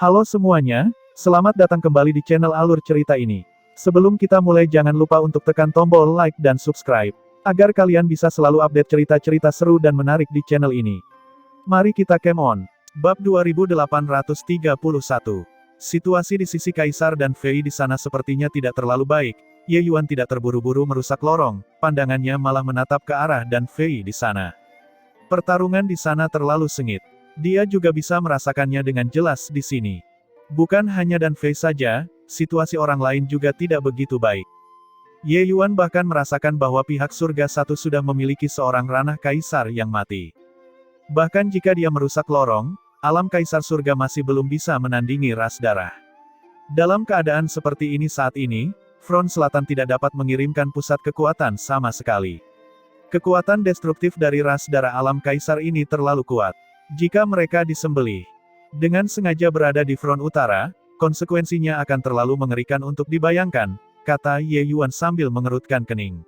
Halo semuanya, selamat datang kembali di channel Alur Cerita ini. Sebelum kita mulai jangan lupa untuk tekan tombol like dan subscribe, agar kalian bisa selalu update cerita-cerita seru dan menarik di channel ini. Mari kita game on. Bab 2831. Situasi di sisi Kaisar dan Fei di sana sepertinya tidak terlalu baik. Ye Yuan tidak terburu-buru merusak lorong, pandangannya malah menatap ke arah dan Fei di sana. Pertarungan di sana terlalu sengit. Dia juga bisa merasakannya dengan jelas di sini. Bukan hanya Dan Fei saja, situasi orang lain juga tidak begitu baik. Ye Yuan bahkan merasakan bahwa pihak surga satu sudah memiliki seorang ranah kaisar yang mati. Bahkan jika dia merusak lorong, alam kaisar surga masih belum bisa menandingi ras darah. Dalam keadaan seperti ini saat ini, front selatan tidak dapat mengirimkan pusat kekuatan sama sekali. Kekuatan destruktif dari ras darah alam kaisar ini terlalu kuat. Jika mereka disembelih dengan sengaja berada di front utara, konsekuensinya akan terlalu mengerikan untuk dibayangkan, kata Ye Yuan sambil mengerutkan kening.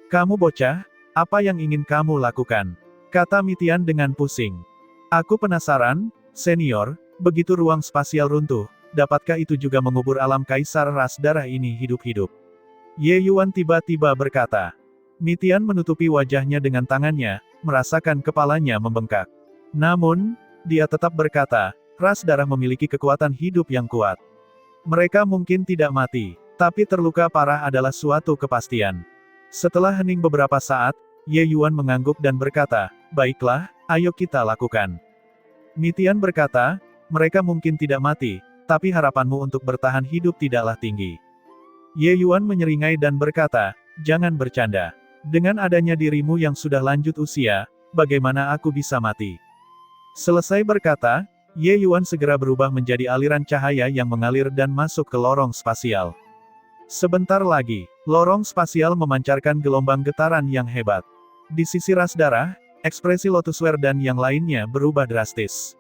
Kamu bocah, apa yang ingin kamu lakukan? Kata Mitian dengan pusing. Aku penasaran, senior, begitu ruang spasial runtuh, dapatkah itu juga mengubur alam kaisar ras darah ini hidup-hidup? Ye Yuan tiba-tiba berkata. Mitian menutupi wajahnya dengan tangannya, merasakan kepalanya membengkak. Namun, dia tetap berkata, ras darah memiliki kekuatan hidup yang kuat. Mereka mungkin tidak mati, tapi terluka parah adalah suatu kepastian. Setelah hening beberapa saat, Ye Yuan mengangguk dan berkata, baiklah, ayo kita lakukan. Mitian berkata, mereka mungkin tidak mati, tapi harapanmu untuk bertahan hidup tidaklah tinggi. Ye Yuan menyeringai dan berkata, jangan bercanda. Dengan adanya dirimu yang sudah lanjut usia, bagaimana aku bisa mati? Selesai berkata, Ye Yuan segera berubah menjadi aliran cahaya yang mengalir dan masuk ke lorong spasial. Sebentar lagi, lorong spasial memancarkan gelombang getaran yang hebat. Di sisi ras darah, ekspresi Lotusware dan yang lainnya berubah drastis.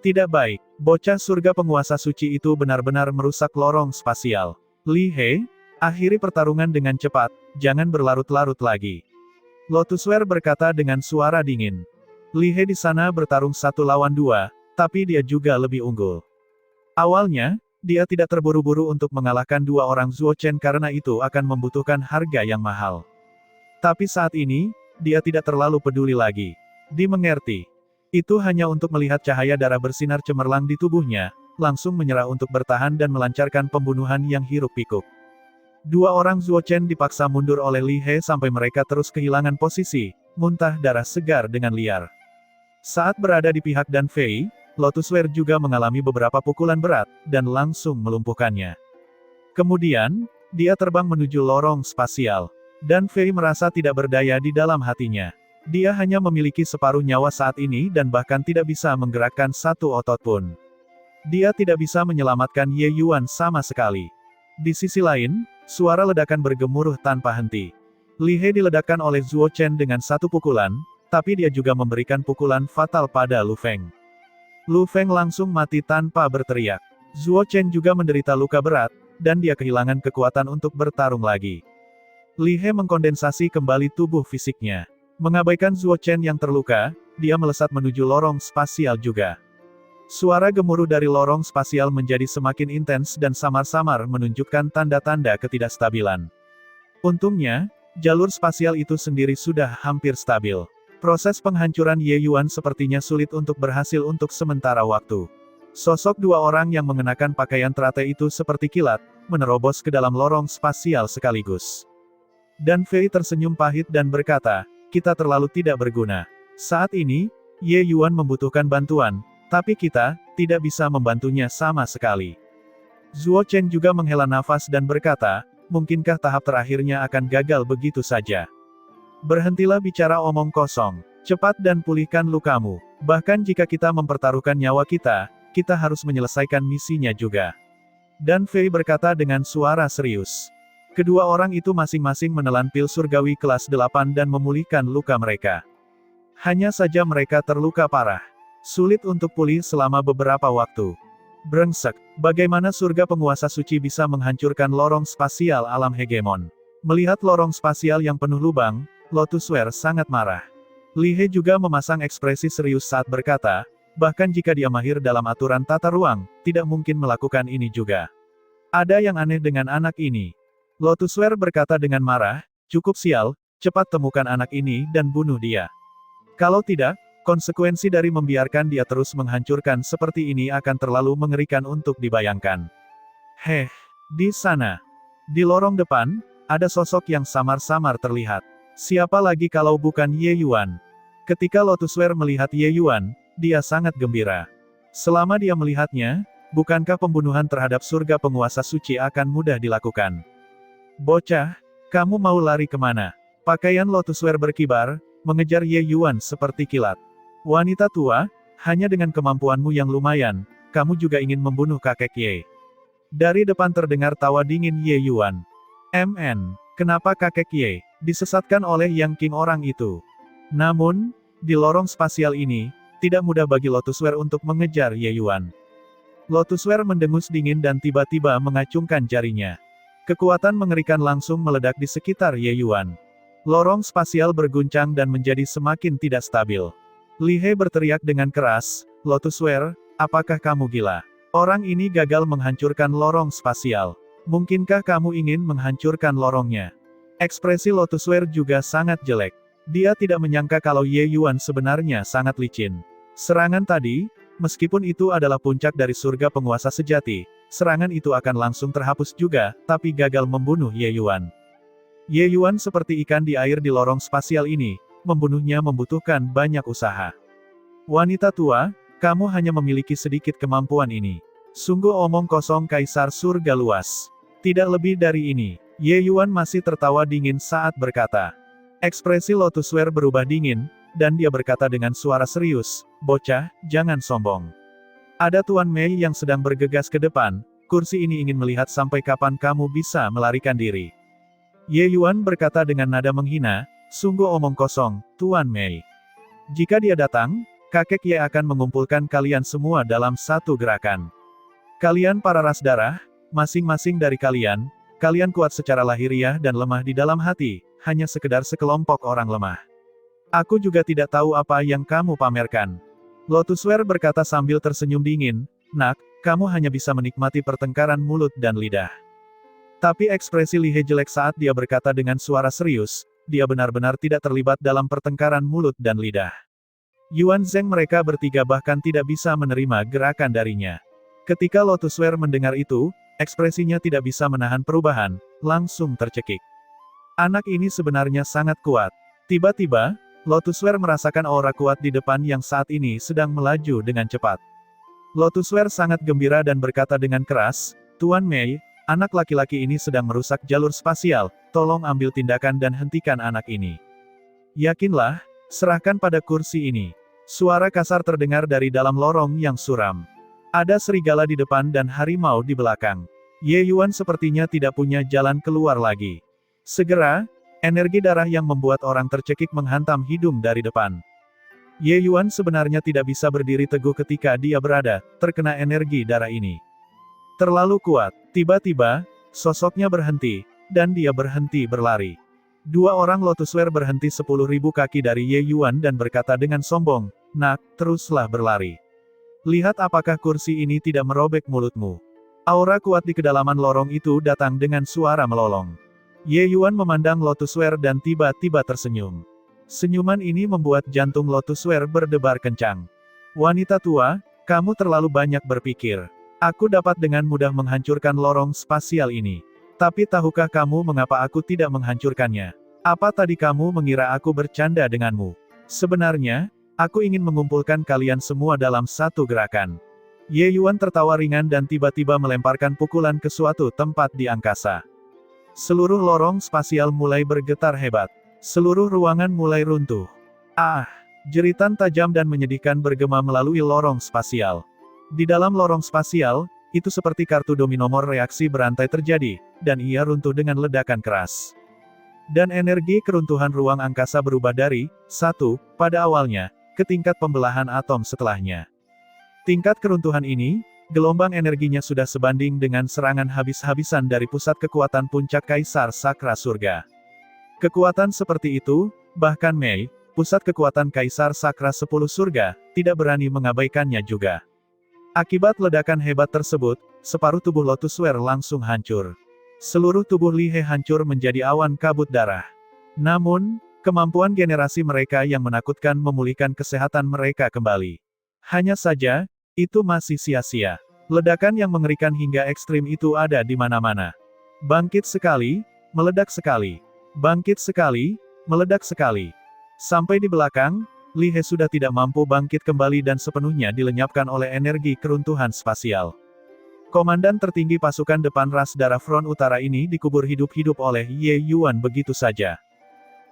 Tidak baik, bocah surga penguasa suci itu benar-benar merusak lorong spasial. Li He, akhiri pertarungan dengan cepat, jangan berlarut-larut lagi. Lotusware berkata dengan suara dingin. Li He di sana bertarung 1 lawan 2, tapi dia juga lebih unggul. Awalnya, dia tidak terburu-buru untuk mengalahkan 2 orang Zuo Chen karena itu akan membutuhkan harga yang mahal. Tapi saat ini, dia tidak terlalu peduli lagi. Dimengerti. Itu hanya untuk melihat cahaya darah bersinar cemerlang di tubuhnya, langsung menyerah untuk bertahan dan melancarkan pembunuhan yang hiruk-pikuk. 2 orang Zuo Chen dipaksa mundur oleh Li He sampai mereka terus kehilangan posisi, muntah darah segar dengan liar. Saat berada di pihak Dan Fei, Lotusware juga mengalami beberapa pukulan berat, dan langsung melumpuhkannya. Kemudian, dia terbang menuju lorong spasial. Dan Fei merasa tidak berdaya di dalam hatinya. Dia hanya memiliki separuh nyawa saat ini dan bahkan tidak bisa menggerakkan satu otot pun. Dia tidak bisa menyelamatkan Ye Yuan sama sekali. Di sisi lain, suara ledakan bergemuruh tanpa henti. Li He diledakkan oleh Zuo Chen dengan satu pukulan, tapi dia juga memberikan pukulan fatal pada Lu Feng. Lu Feng langsung mati tanpa berteriak. Zuo Chen juga menderita luka berat, dan dia kehilangan kekuatan untuk bertarung lagi. Li He mengkondensasi kembali tubuh fisiknya. Mengabaikan Zuo Chen yang terluka, dia melesat menuju lorong spasial juga. Suara gemuruh dari lorong spasial menjadi semakin intens dan samar-samar menunjukkan tanda-tanda ketidakstabilan. Untungnya, jalur spasial itu sendiri sudah hampir stabil. Proses penghancuran Ye Yuan sepertinya sulit untuk berhasil untuk sementara waktu. Sosok 2 orang yang mengenakan pakaian teratai itu seperti kilat, menerobos ke dalam lorong spasial sekaligus. Dan Fei tersenyum pahit dan berkata, kita terlalu tidak berguna. Saat ini, Ye Yuan membutuhkan bantuan, tapi kita tidak bisa membantunya sama sekali. Zuo Chen juga menghela nafas dan berkata, mungkinkah tahap terakhirnya akan gagal begitu saja? Berhentilah bicara omong kosong. Cepat dan pulihkan lukamu. Bahkan jika kita mempertaruhkan nyawa kita, kita harus menyelesaikan misinya juga. Dan Fei berkata dengan suara serius. Kedua orang itu masing-masing menelan pil surgawi kelas 8 dan memulihkan luka mereka. Hanya saja mereka terluka parah. Sulit untuk pulih selama beberapa waktu. Brengsek, bagaimana surga penguasa suci bisa menghancurkan lorong spasial alam hegemon? Melihat lorong spasial yang penuh lubang, Lotusware sangat marah. Li He juga memasang ekspresi serius saat berkata, Bahkan jika dia mahir dalam aturan tata ruang, tidak mungkin melakukan ini juga. Ada yang aneh dengan anak ini. Lotusware berkata dengan marah, cukup sial, cepat temukan anak ini dan bunuh dia. Kalau tidak, konsekuensi dari membiarkan dia terus menghancurkan seperti ini akan terlalu mengerikan untuk dibayangkan. Di sana. Di lorong depan, ada sosok yang samar-samar terlihat. Siapa lagi kalau bukan Ye Yuan? Ketika Lotusware melihat Ye Yuan, dia sangat gembira. Selama dia melihatnya, bukankah pembunuhan terhadap surga penguasa suci akan mudah dilakukan? Bocah, kamu mau lari kemana? Pakaian Lotusware berkibar, mengejar Ye Yuan seperti kilat. Wanita tua, hanya dengan kemampuanmu yang lumayan, kamu juga ingin membunuh kakek Ye. Dari depan terdengar tawa dingin Ye Yuan. Kenapa kakek Ye disesatkan oleh Yang King orang itu? Namun, di lorong spasial ini, tidak mudah bagi Lotusware untuk mengejar Ye Yuan. Lotusware mendengus dingin dan tiba-tiba mengacungkan jarinya. Kekuatan mengerikan langsung meledak di sekitar Ye Yuan. Lorong spasial berguncang dan menjadi semakin tidak stabil. Li He berteriak dengan keras, Lotusware, apakah kamu gila? Orang ini gagal menghancurkan lorong spasial. Mungkinkah kamu ingin menghancurkan lorongnya? Ekspresi Lotusware juga sangat jelek. Dia tidak menyangka kalau Ye Yuan sebenarnya sangat licin. Serangan tadi, meskipun itu adalah puncak dari surga penguasa sejati, serangan itu akan langsung terhapus juga, tapi gagal membunuh Ye Yuan. Ye Yuan seperti ikan di air di lorong spasial ini, membunuhnya membutuhkan banyak usaha. Wanita tua, kamu hanya memiliki sedikit kemampuan ini. Sungguh omong kosong kaisar surga luas. Tidak lebih dari ini. Ye Yuan masih tertawa dingin saat berkata. Ekspresi Lotusware berubah dingin, dan dia berkata dengan suara serius, bocah, jangan sombong. Ada Tuan Mei yang sedang bergegas ke depan, kursi ini ingin melihat sampai kapan kamu bisa melarikan diri. Ye Yuan berkata dengan nada menghina, sungguh omong kosong, Tuan Mei. Jika dia datang, kakek Ye akan mengumpulkan kalian semua dalam satu gerakan. Kalian para ras darah, masing-masing dari kalian kuat secara lahiriah dan lemah di dalam hati, hanya sekedar sekelompok orang lemah. Aku juga tidak tahu apa yang kamu pamerkan. Lotusware berkata sambil tersenyum dingin, nak, kamu hanya bisa menikmati pertengkaran mulut dan lidah. Tapi ekspresi Li He jelek saat dia berkata dengan suara serius, dia benar-benar tidak terlibat dalam pertengkaran mulut dan lidah. Yuan Zheng mereka bertiga bahkan tidak bisa menerima gerakan darinya. Ketika Lotusware mendengar itu, ekspresinya tidak bisa menahan perubahan, langsung tercekik. Anak ini sebenarnya sangat kuat. Tiba-tiba, Lotusware merasakan aura kuat di depan yang saat ini sedang melaju dengan cepat. Lotusware sangat gembira dan berkata dengan keras, Tuan Mei, anak laki-laki ini sedang merusak jalur spasial, tolong ambil tindakan dan hentikan anak ini. Yakinlah, serahkan pada kursi ini. Suara kasar terdengar dari dalam lorong yang suram. Ada serigala di depan dan harimau di belakang. Ye Yuan sepertinya tidak punya jalan keluar lagi. Segera, energi darah yang membuat orang tercekik menghantam hidung dari depan. Ye Yuan sebenarnya tidak bisa berdiri teguh ketika dia berada, terkena energi darah ini. Terlalu kuat. Tiba-tiba, sosoknya berhenti, dan dia berhenti berlari. Dua orang Lotusware berhenti 10.000 kaki dari Ye Yuan dan berkata dengan sombong, nak, teruslah berlari. Lihat apakah kursi ini tidak merobek mulutmu. Aura kuat di kedalaman lorong itu datang dengan suara melolong. Ye Yuan memandang Lotusware dan tiba-tiba tersenyum. Senyuman ini membuat jantung Lotusware berdebar kencang. Wanita tua, kamu terlalu banyak berpikir. Aku dapat dengan mudah menghancurkan lorong spasial ini. Tapi tahukah kamu mengapa aku tidak menghancurkannya? Apa tadi kamu mengira aku bercanda denganmu? Sebenarnya, aku ingin mengumpulkan kalian semua dalam satu gerakan. Ye Yuan tertawa ringan dan tiba-tiba melemparkan pukulan ke suatu tempat di angkasa. Seluruh lorong spasial mulai bergetar hebat. Seluruh ruangan mulai runtuh. Jeritan tajam dan menyedihkan bergema melalui lorong spasial. Di dalam lorong spasial, itu seperti kartu dominomor reaksi berantai terjadi, dan ia runtuh dengan ledakan keras. Dan energi keruntuhan ruang angkasa berubah dari 1, pada awalnya, ke tingkat pembelahan atom setelahnya. Tingkat keruntuhan ini, gelombang energinya sudah sebanding dengan serangan habis-habisan dari pusat kekuatan puncak Kaisar Sakra Surga. Kekuatan seperti itu, bahkan Mei, pusat kekuatan Kaisar Sakra 10 Surga, tidak berani mengabaikannya juga. Akibat ledakan hebat tersebut, separuh tubuh Lotusware langsung hancur. Seluruh tubuh Li He hancur menjadi awan kabut darah. Namun, kemampuan generasi mereka yang menakutkan memulihkan kesehatan mereka kembali. Hanya saja, itu masih sia-sia. Ledakan yang mengerikan hingga ekstrim itu ada di mana-mana. Bangkit sekali, meledak sekali. Bangkit sekali, meledak sekali. Sampai di belakang, Li He sudah tidak mampu bangkit kembali dan sepenuhnya dilenyapkan oleh energi keruntuhan spasial. Komandan tertinggi pasukan depan ras darah front utara ini dikubur hidup-hidup oleh Ye Yuan begitu saja.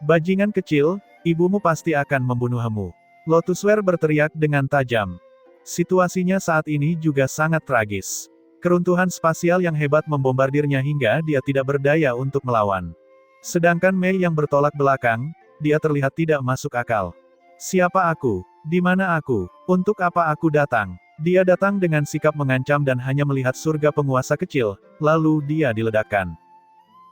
Bajingan kecil, ibumu pasti akan membunuhmu. Lotusware berteriak dengan tajam. Situasinya saat ini juga sangat tragis. Keruntuhan spasial yang hebat membombardirnya hingga dia tidak berdaya untuk melawan. Sedangkan Mei yang bertolak belakang, dia terlihat tidak masuk akal. Siapa aku? Di mana aku? Untuk apa aku datang? Dia datang dengan sikap mengancam dan hanya melihat surga penguasa kecil, lalu dia diledakkan.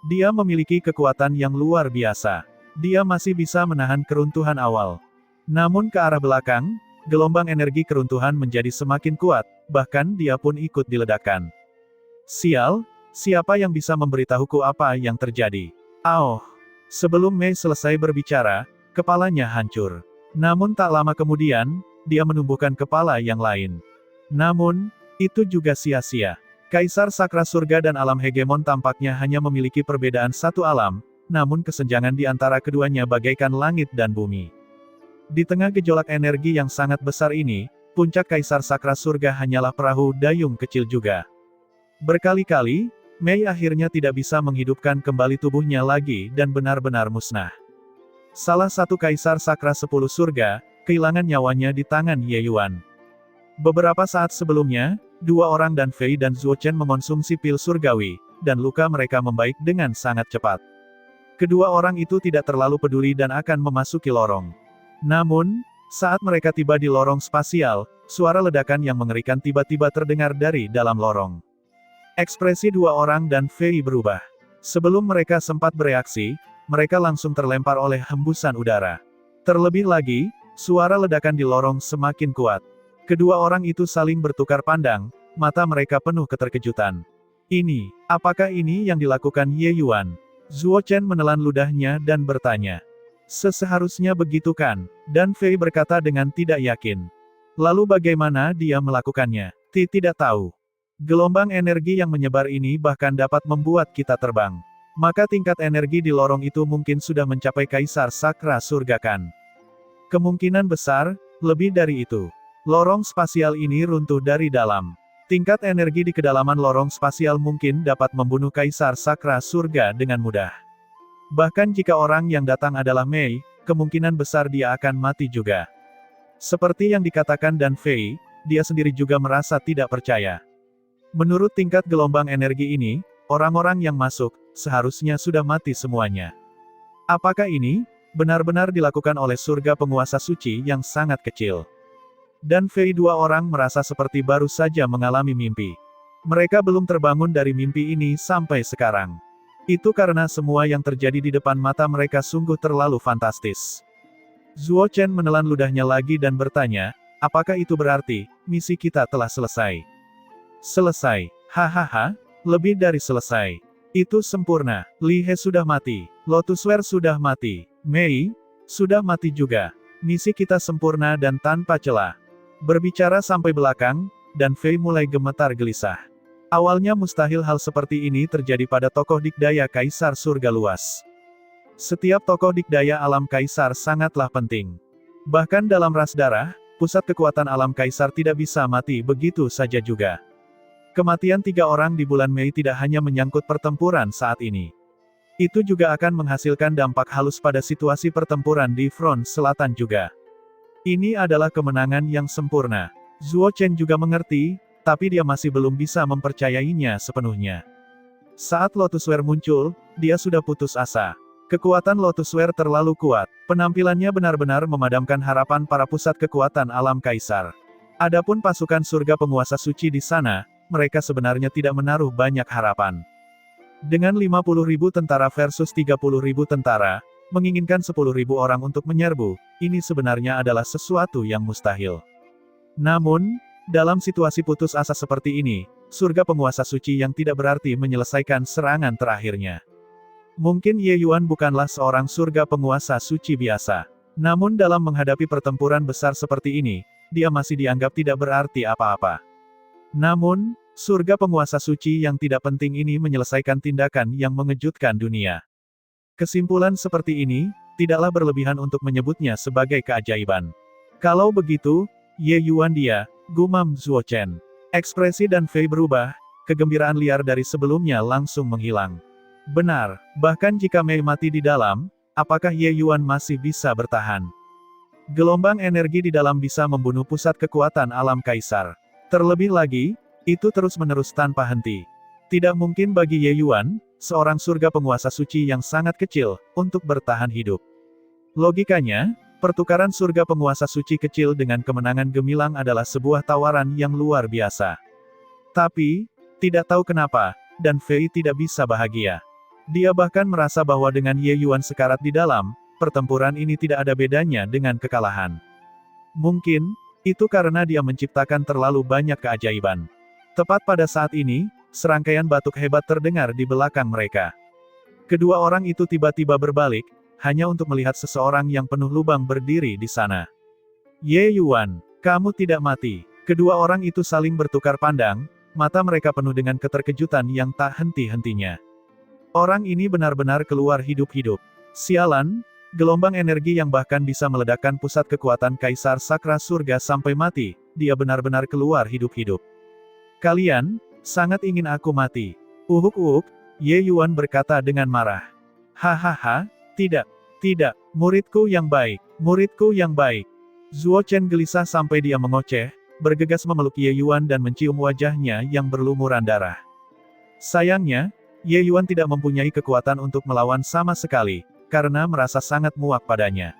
Dia memiliki kekuatan yang luar biasa. Dia masih bisa menahan keruntuhan awal. Namun ke arah belakang, gelombang energi keruntuhan menjadi semakin kuat, bahkan dia pun ikut diledakkan. Sial, siapa yang bisa memberitahuku apa yang terjadi? Aoh! Sebelum Mei selesai berbicara, kepalanya hancur. Namun tak lama kemudian, dia menumbuhkan kepala yang lain. Namun, itu juga sia-sia. Kaisar Sakra Surga dan alam hegemon tampaknya hanya memiliki perbedaan satu alam, namun kesenjangan di antara keduanya bagaikan langit dan bumi. Di tengah gejolak energi yang sangat besar ini, puncak Kaisar Sakra Surga hanyalah perahu dayung kecil juga. Berkali-kali, Mei akhirnya tidak bisa menghidupkan kembali tubuhnya lagi dan benar-benar musnah. Salah satu Kaisar Sakra 10 Surga, kehilangan nyawanya di tangan Ye Yuan. Beberapa saat sebelumnya, dua orang dan Fei dan Zuo Chen mengonsumsi pil surgawi, dan luka mereka membaik dengan sangat cepat. Kedua orang itu tidak terlalu peduli dan akan memasuki lorong. Namun, saat mereka tiba di lorong spasial, suara ledakan yang mengerikan tiba-tiba terdengar dari dalam lorong. Ekspresi dua orang dan Fei berubah. Sebelum mereka sempat bereaksi, mereka langsung terlempar oleh hembusan udara. Terlebih lagi, suara ledakan di lorong semakin kuat. Kedua orang itu saling bertukar pandang, mata mereka penuh keterkejutan. Apakah ini yang dilakukan Ye Yuan? Zuo Chen menelan ludahnya dan bertanya. Seharusnya begitu kan? Dan Fei berkata dengan tidak yakin. Lalu bagaimana dia melakukannya? Tidak tahu. Gelombang energi yang menyebar ini bahkan dapat membuat kita terbang. Maka tingkat energi di lorong itu mungkin sudah mencapai Kaisar Sakra Surga kan? Kemungkinan besar, lebih dari itu. Lorong spasial ini runtuh dari dalam. Tingkat energi di kedalaman lorong spasial mungkin dapat membunuh Kaisar Sakra Surga dengan mudah. Bahkan jika orang yang datang adalah Mei, kemungkinan besar dia akan mati juga. Seperti yang dikatakan Dan Fei, dia sendiri juga merasa tidak percaya. Menurut tingkat gelombang energi ini, orang-orang yang masuk, seharusnya sudah mati semuanya. Apakah ini benar-benar dilakukan oleh surga penguasa suci yang sangat kecil? Dan Fei dua orang merasa seperti baru saja mengalami mimpi. Mereka belum terbangun dari mimpi ini sampai sekarang. Itu karena semua yang terjadi di depan mata mereka sungguh terlalu fantastis. Zuo Chen menelan ludahnya lagi dan bertanya, apakah itu berarti, misi kita telah selesai? Selesai. Hahaha, lebih dari selesai. Itu sempurna. Li He sudah mati. Lotusware sudah mati. Mei, sudah mati juga. Misi kita sempurna dan tanpa celah. Berbicara sampai belakang, dan Fei mulai gemetar gelisah. Awalnya mustahil hal seperti ini terjadi pada tokoh dikdaya Kaisar Surga luas. Setiap tokoh dikdaya alam Kaisar sangatlah penting. Bahkan dalam ras darah, pusat kekuatan alam Kaisar tidak bisa mati begitu saja juga. Kematian 3 orang di bulan Mei tidak hanya menyangkut pertempuran saat ini. Itu juga akan menghasilkan dampak halus pada situasi pertempuran di front selatan juga. Ini adalah kemenangan yang sempurna. Zuo Chen juga mengerti, tapi dia masih belum bisa mempercayainya sepenuhnya. Saat Lotusware muncul, dia sudah putus asa. Kekuatan Lotusware terlalu kuat. Penampilannya benar-benar memadamkan harapan para pusat kekuatan alam Kaisar. Adapun pasukan surga penguasa suci di sana, mereka sebenarnya tidak menaruh banyak harapan. Dengan 50.000 tentara versus 30.000 tentara, Menginginkan 10.000 orang untuk menyerbu, ini sebenarnya adalah sesuatu yang mustahil. Namun, dalam situasi putus asa seperti ini, surga penguasa suci yang tidak berarti menyelesaikan serangan terakhirnya. Mungkin Ye Yuan bukanlah seorang surga penguasa suci biasa. Namun dalam menghadapi pertempuran besar seperti ini, dia masih dianggap tidak berarti apa-apa. Namun, surga penguasa suci yang tidak penting ini menyelesaikan tindakan yang mengejutkan dunia. Kesimpulan seperti ini, tidaklah berlebihan untuk menyebutnya sebagai keajaiban. Kalau begitu, Ye Yuan dia, gumam Zuo Chen. Ekspresi Dan Fei berubah, kegembiraan liar dari sebelumnya langsung menghilang. Benar, bahkan jika Mei mati di dalam, apakah Ye Yuan masih bisa bertahan? Gelombang energi di dalam bisa membunuh pusat kekuatan alam kaisar. Terlebih lagi, itu terus-menerus tanpa henti. Tidak mungkin bagi Ye Yuan, seorang surga penguasa suci yang sangat kecil, untuk bertahan hidup. Logikanya, pertukaran surga penguasa suci kecil dengan kemenangan gemilang adalah sebuah tawaran yang luar biasa. Tapi, tidak tahu kenapa, Dan Fei tidak bisa bahagia. Dia bahkan merasa bahwa dengan Ye Yuan sekarat di dalam, pertempuran ini tidak ada bedanya dengan kekalahan. Mungkin, itu karena dia menciptakan terlalu banyak keajaiban. Tepat pada saat ini, serangkaian batuk hebat terdengar di belakang mereka. Kedua orang itu tiba-tiba berbalik, hanya untuk melihat seseorang yang penuh lubang berdiri di sana. Ye Yuan, kamu tidak mati. Kedua orang itu saling bertukar pandang, mata mereka penuh dengan keterkejutan yang tak henti-hentinya. Orang ini benar-benar keluar hidup-hidup. Sialan, gelombang energi yang bahkan bisa meledakkan pusat kekuatan Kaisar Sakra Surga sampai mati, dia benar-benar keluar hidup-hidup. Kalian, sangat ingin aku mati. Uhuk-uhuk, Ye Yuan berkata dengan marah. Hahaha, tidak, muridku yang baik, muridku yang baik. Zuo Chen gelisah sampai dia mengoceh, bergegas memeluk Ye Yuan dan mencium wajahnya yang berlumuran darah. Sayangnya, Ye Yuan tidak mempunyai kekuatan untuk melawan sama sekali, karena merasa sangat muak padanya.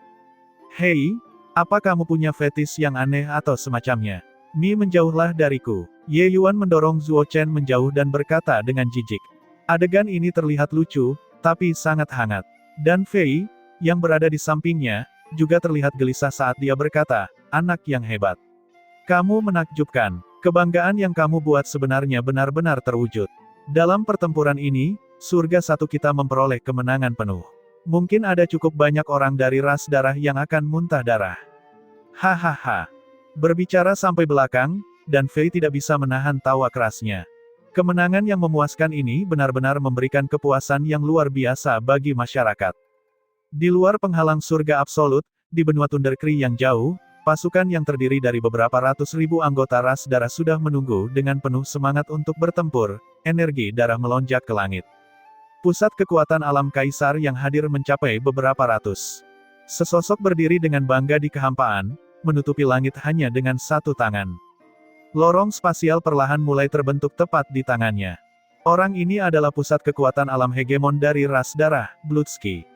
Hei, apa kamu punya fetis yang aneh atau semacamnya? Menjauhlah dariku. Ye Yuan mendorong Zuo Chen menjauh dan berkata dengan jijik. Adegan ini terlihat lucu, tapi sangat hangat. Dan Fei, yang berada di sampingnya, juga terlihat gelisah saat dia berkata, anak yang hebat. Kamu menakjubkan. Kebanggaan yang kamu buat sebenarnya benar-benar terwujud. Dalam pertempuran ini, surga satu kita memperoleh kemenangan penuh. Mungkin ada cukup banyak orang dari ras darah yang akan muntah darah. Hahaha. Berbicara sampai belakang, Dan Fei tidak bisa menahan tawa kerasnya. Kemenangan yang memuaskan ini benar-benar memberikan kepuasan yang luar biasa bagi masyarakat. Di luar penghalang surga absolut, di benua Thundercree yang jauh, pasukan yang terdiri dari beberapa ratus ribu anggota ras darah sudah menunggu dengan penuh semangat untuk bertempur, energi darah melonjak ke langit. Pusat kekuatan alam kaisar yang hadir mencapai beberapa ratus. Sesosok berdiri dengan bangga di kehampaan, menutupi langit hanya dengan satu tangan. Lorong spasial perlahan mulai terbentuk tepat di tangannya. Orang ini adalah pusat kekuatan alam hegemon dari ras darah, Blutski.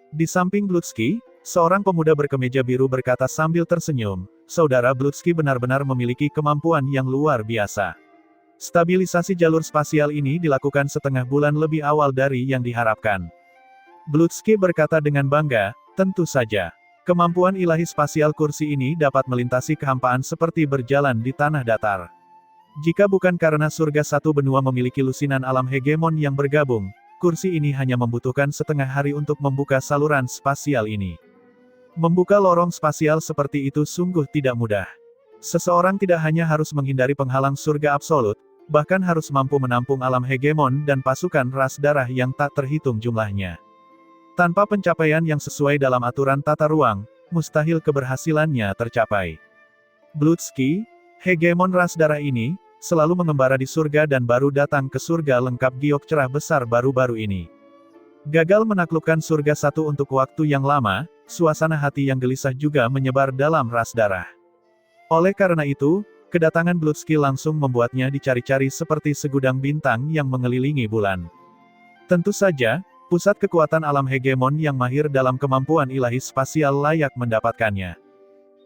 Di samping Blutski, seorang pemuda berkemeja biru berkata sambil tersenyum, saudara Blutski benar-benar memiliki kemampuan yang luar biasa. Stabilisasi jalur spasial ini dilakukan setengah bulan lebih awal dari yang diharapkan. Blutski berkata dengan bangga, tentu saja. Kemampuan ilahi spasial kursi ini dapat melintasi kehampaan seperti berjalan di tanah datar. Jika bukan karena surga satu benua memiliki lusinan alam hegemon yang bergabung, kursi ini hanya membutuhkan setengah hari untuk membuka saluran spasial ini. Membuka lorong spasial seperti itu sungguh tidak mudah. Seseorang tidak hanya harus menghindari penghalang surga absolut, bahkan harus mampu menampung alam hegemon dan pasukan ras darah yang tak terhitung jumlahnya. Tanpa pencapaian yang sesuai dalam aturan tata ruang, mustahil keberhasilannya tercapai. Blutski, hegemon ras darah ini, selalu mengembara di surga dan baru datang ke surga lengkap giok cerah besar baru-baru ini. Gagal menaklukkan surga satu untuk waktu yang lama, suasana hati yang gelisah juga menyebar dalam ras darah. Oleh karena itu, kedatangan Blutski langsung membuatnya dicari-cari seperti segudang bintang yang mengelilingi bulan. Tentu saja, pusat kekuatan alam hegemon yang mahir dalam kemampuan ilahi spasial layak mendapatkannya.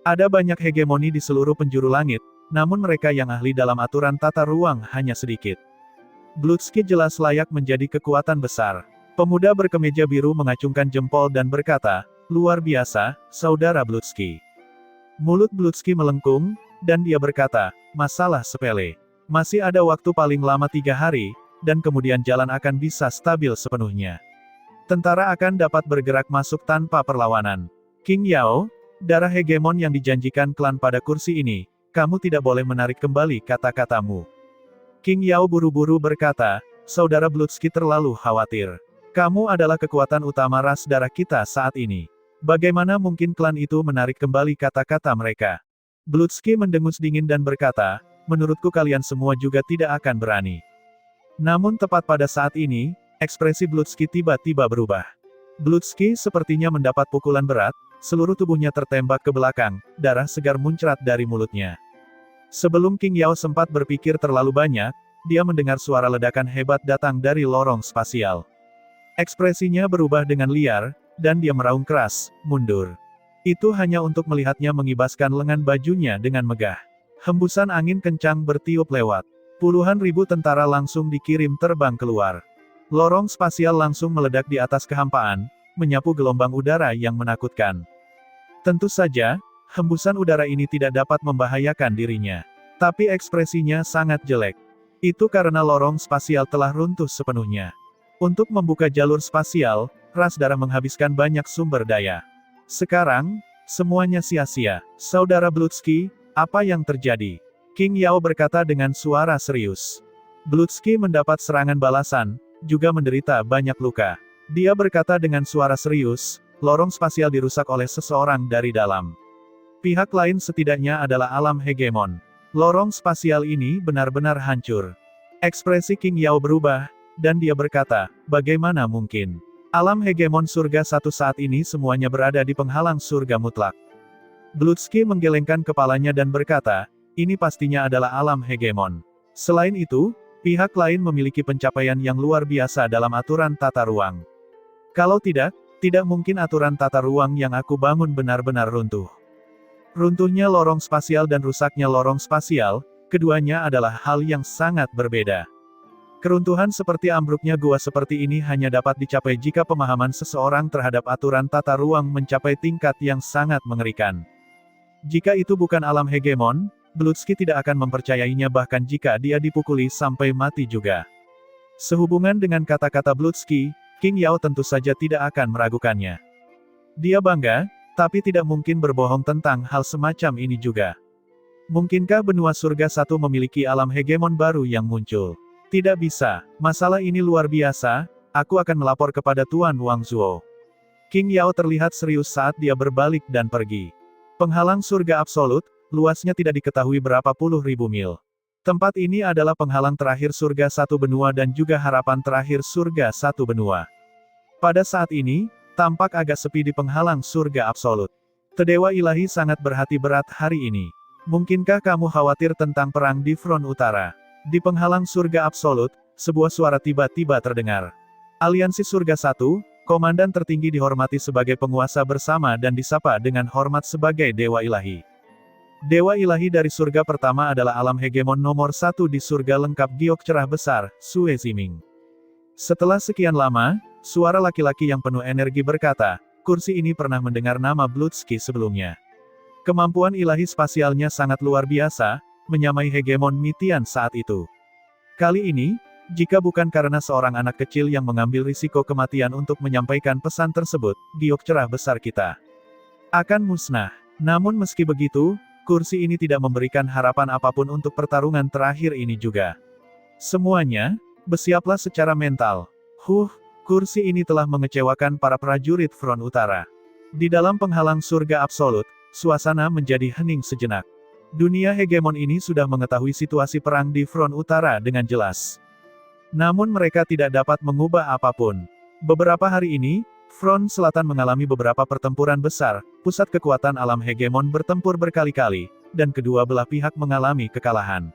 Ada banyak hegemoni di seluruh penjuru langit, namun mereka yang ahli dalam aturan tata ruang hanya sedikit. Blutski jelas layak menjadi kekuatan besar. Pemuda berkemeja biru mengacungkan jempol dan berkata, luar biasa, Saudara Blutsky. Mulut Blutsky melengkung, dan dia berkata, masalah sepele. Masih ada waktu paling lama 3 hari, dan kemudian jalan akan bisa stabil sepenuhnya. Tentara akan dapat bergerak masuk tanpa perlawanan. King Yao, darah hegemon yang dijanjikan klan pada kursi ini, kamu tidak boleh menarik kembali kata-katamu. King Yao buru-buru berkata, Saudara Blutsky terlalu khawatir. Kamu adalah kekuatan utama ras darah kita saat ini. Bagaimana mungkin klan itu menarik kembali kata-kata mereka? Blutsky mendengus dingin dan berkata, menurutku kalian semua juga tidak akan berani. Namun tepat pada saat ini, ekspresi Blutsky tiba-tiba berubah. Blutsky sepertinya mendapat pukulan berat, seluruh tubuhnya tertembak ke belakang, darah segar muncrat dari mulutnya. Sebelum King Yao sempat berpikir terlalu banyak, dia mendengar suara ledakan hebat datang dari lorong spasial. Ekspresinya berubah dengan liar, dan dia meraung keras, mundur. Itu hanya untuk melihatnya mengibaskan lengan bajunya dengan megah. Hembusan angin kencang bertiup lewat. Puluhan ribu tentara langsung dikirim terbang keluar. Lorong spasial langsung meledak di atas kehampaan, menyapu gelombang udara yang menakutkan. Tentu saja, hembusan udara ini tidak dapat membahayakan dirinya. Tapi ekspresinya sangat jelek. Itu karena lorong spasial telah runtuh sepenuhnya. Untuk membuka jalur spasial, ras darah menghabiskan banyak sumber daya. Sekarang, semuanya sia-sia. Saudara Blutsky, apa yang terjadi? King Yao berkata dengan suara serius. Blutsky mendapat serangan balasan, juga menderita banyak luka. Dia berkata dengan suara serius, lorong spasial dirusak oleh seseorang dari dalam. Pihak lain setidaknya adalah alam hegemon. Lorong spasial ini benar-benar hancur. Ekspresi King Yao berubah, dan dia berkata, bagaimana mungkin? Alam hegemon surga satu saat ini semuanya berada di penghalang surga mutlak. Blutsky menggelengkan kepalanya dan berkata, ini pastinya adalah alam hegemon. Selain itu, pihak lain memiliki pencapaian yang luar biasa dalam aturan tata ruang. Kalau tidak mungkin aturan tata ruang yang aku bangun benar-benar runtuh. Runtuhnya lorong spasial dan rusaknya lorong spasial, keduanya adalah hal yang sangat berbeda. Keruntuhan seperti ambruknya gua seperti ini hanya dapat dicapai jika pemahaman seseorang terhadap aturan tata ruang mencapai tingkat yang sangat mengerikan. Jika itu bukan alam hegemon, Blutsky tidak akan mempercayainya bahkan jika dia dipukuli sampai mati juga. Sehubungan dengan kata-kata Blutsky, King Yao tentu saja tidak akan meragukannya. Dia bangga, tapi tidak mungkin berbohong tentang hal semacam ini juga. Mungkinkah benua surga satu memiliki alam hegemon baru yang muncul? Tidak bisa, masalah ini luar biasa, aku akan melapor kepada Tuan Wang Zuo. King Yao terlihat serius saat dia berbalik dan pergi. Penghalang surga absolut, luasnya tidak diketahui berapa puluh ribu mil. Tempat ini adalah penghalang terakhir surga satu benua dan juga harapan terakhir surga satu benua. Pada saat ini, tampak agak sepi di penghalang surga absolut. Tedewa ilahi sangat berhati berat hari ini. Mungkinkah kamu khawatir tentang perang di front utara? Di penghalang surga absolut, sebuah suara tiba-tiba terdengar. Aliansi Surga Satu, komandan tertinggi dihormati sebagai penguasa bersama dan disapa dengan hormat sebagai Dewa Ilahi. Dewa Ilahi dari surga pertama adalah alam hegemon nomor 1 di surga lengkap giok cerah besar, Sue Ziming. Setelah sekian lama, suara laki-laki yang penuh energi berkata, kursi ini pernah mendengar nama Blutsky sebelumnya. Kemampuan ilahi spasialnya sangat luar biasa, menyamai hegemon Mitian saat itu. Kali ini, jika bukan karena seorang anak kecil yang mengambil risiko kematian untuk menyampaikan pesan tersebut, giok cerah besar kita akan musnah. Namun meski begitu, kursi ini tidak memberikan harapan apapun untuk pertarungan terakhir ini juga. Semuanya, bersiaplah secara mental. Kursi ini telah mengecewakan para prajurit front utara. Di dalam penghalang surga absolut, suasana menjadi hening sejenak. Dunia hegemon ini sudah mengetahui situasi perang di front utara dengan jelas. Namun mereka tidak dapat mengubah apapun. Beberapa hari ini, front selatan mengalami beberapa pertempuran besar, pusat kekuatan alam hegemon bertempur berkali-kali, dan kedua belah pihak mengalami kekalahan.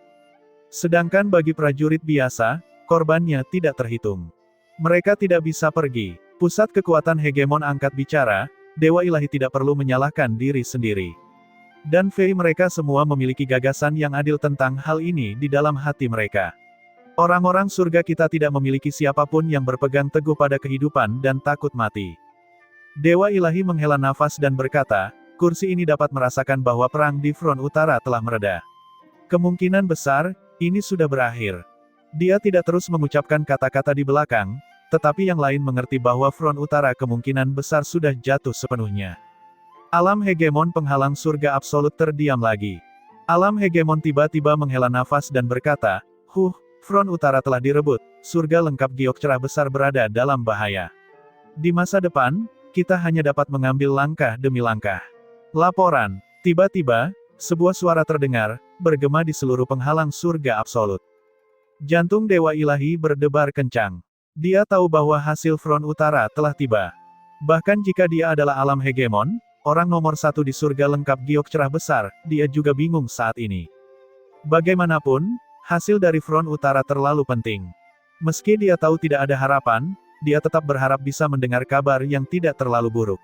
Sedangkan bagi prajurit biasa, korbannya tidak terhitung. Mereka tidak bisa pergi. Pusat kekuatan hegemon angkat bicara, Dewa Ilahi tidak perlu menyalahkan diri sendiri. Dan mereka semua memiliki gagasan yang adil tentang hal ini di dalam hati mereka. Orang-orang surga kita tidak memiliki siapapun yang berpegang teguh pada kehidupan dan takut mati. Dewa ilahi menghela nafas dan berkata, kursi ini dapat merasakan bahwa perang di front utara telah mereda. Kemungkinan besar, ini sudah berakhir. Dia tidak terus mengucapkan kata-kata di belakang, tetapi yang lain mengerti bahwa front utara kemungkinan besar sudah jatuh sepenuhnya. Alam hegemon penghalang surga absolut terdiam lagi. Alam hegemon tiba-tiba menghela nafas dan berkata, front utara telah direbut, surga lengkap giok cerah besar berada dalam bahaya. Di masa depan, kita hanya dapat mengambil langkah demi langkah. Laporan. Tiba-tiba, sebuah suara terdengar, bergema di seluruh penghalang surga absolut. Jantung Dewa Ilahi berdebar kencang. Dia tahu bahwa hasil front utara telah tiba. Bahkan jika dia adalah alam hegemon, orang nomor satu di surga lengkap giok cerah besar, dia juga bingung saat ini. Bagaimanapun, hasil dari front utara terlalu penting. Meski dia tahu tidak ada harapan, dia tetap berharap bisa mendengar kabar yang tidak terlalu buruk.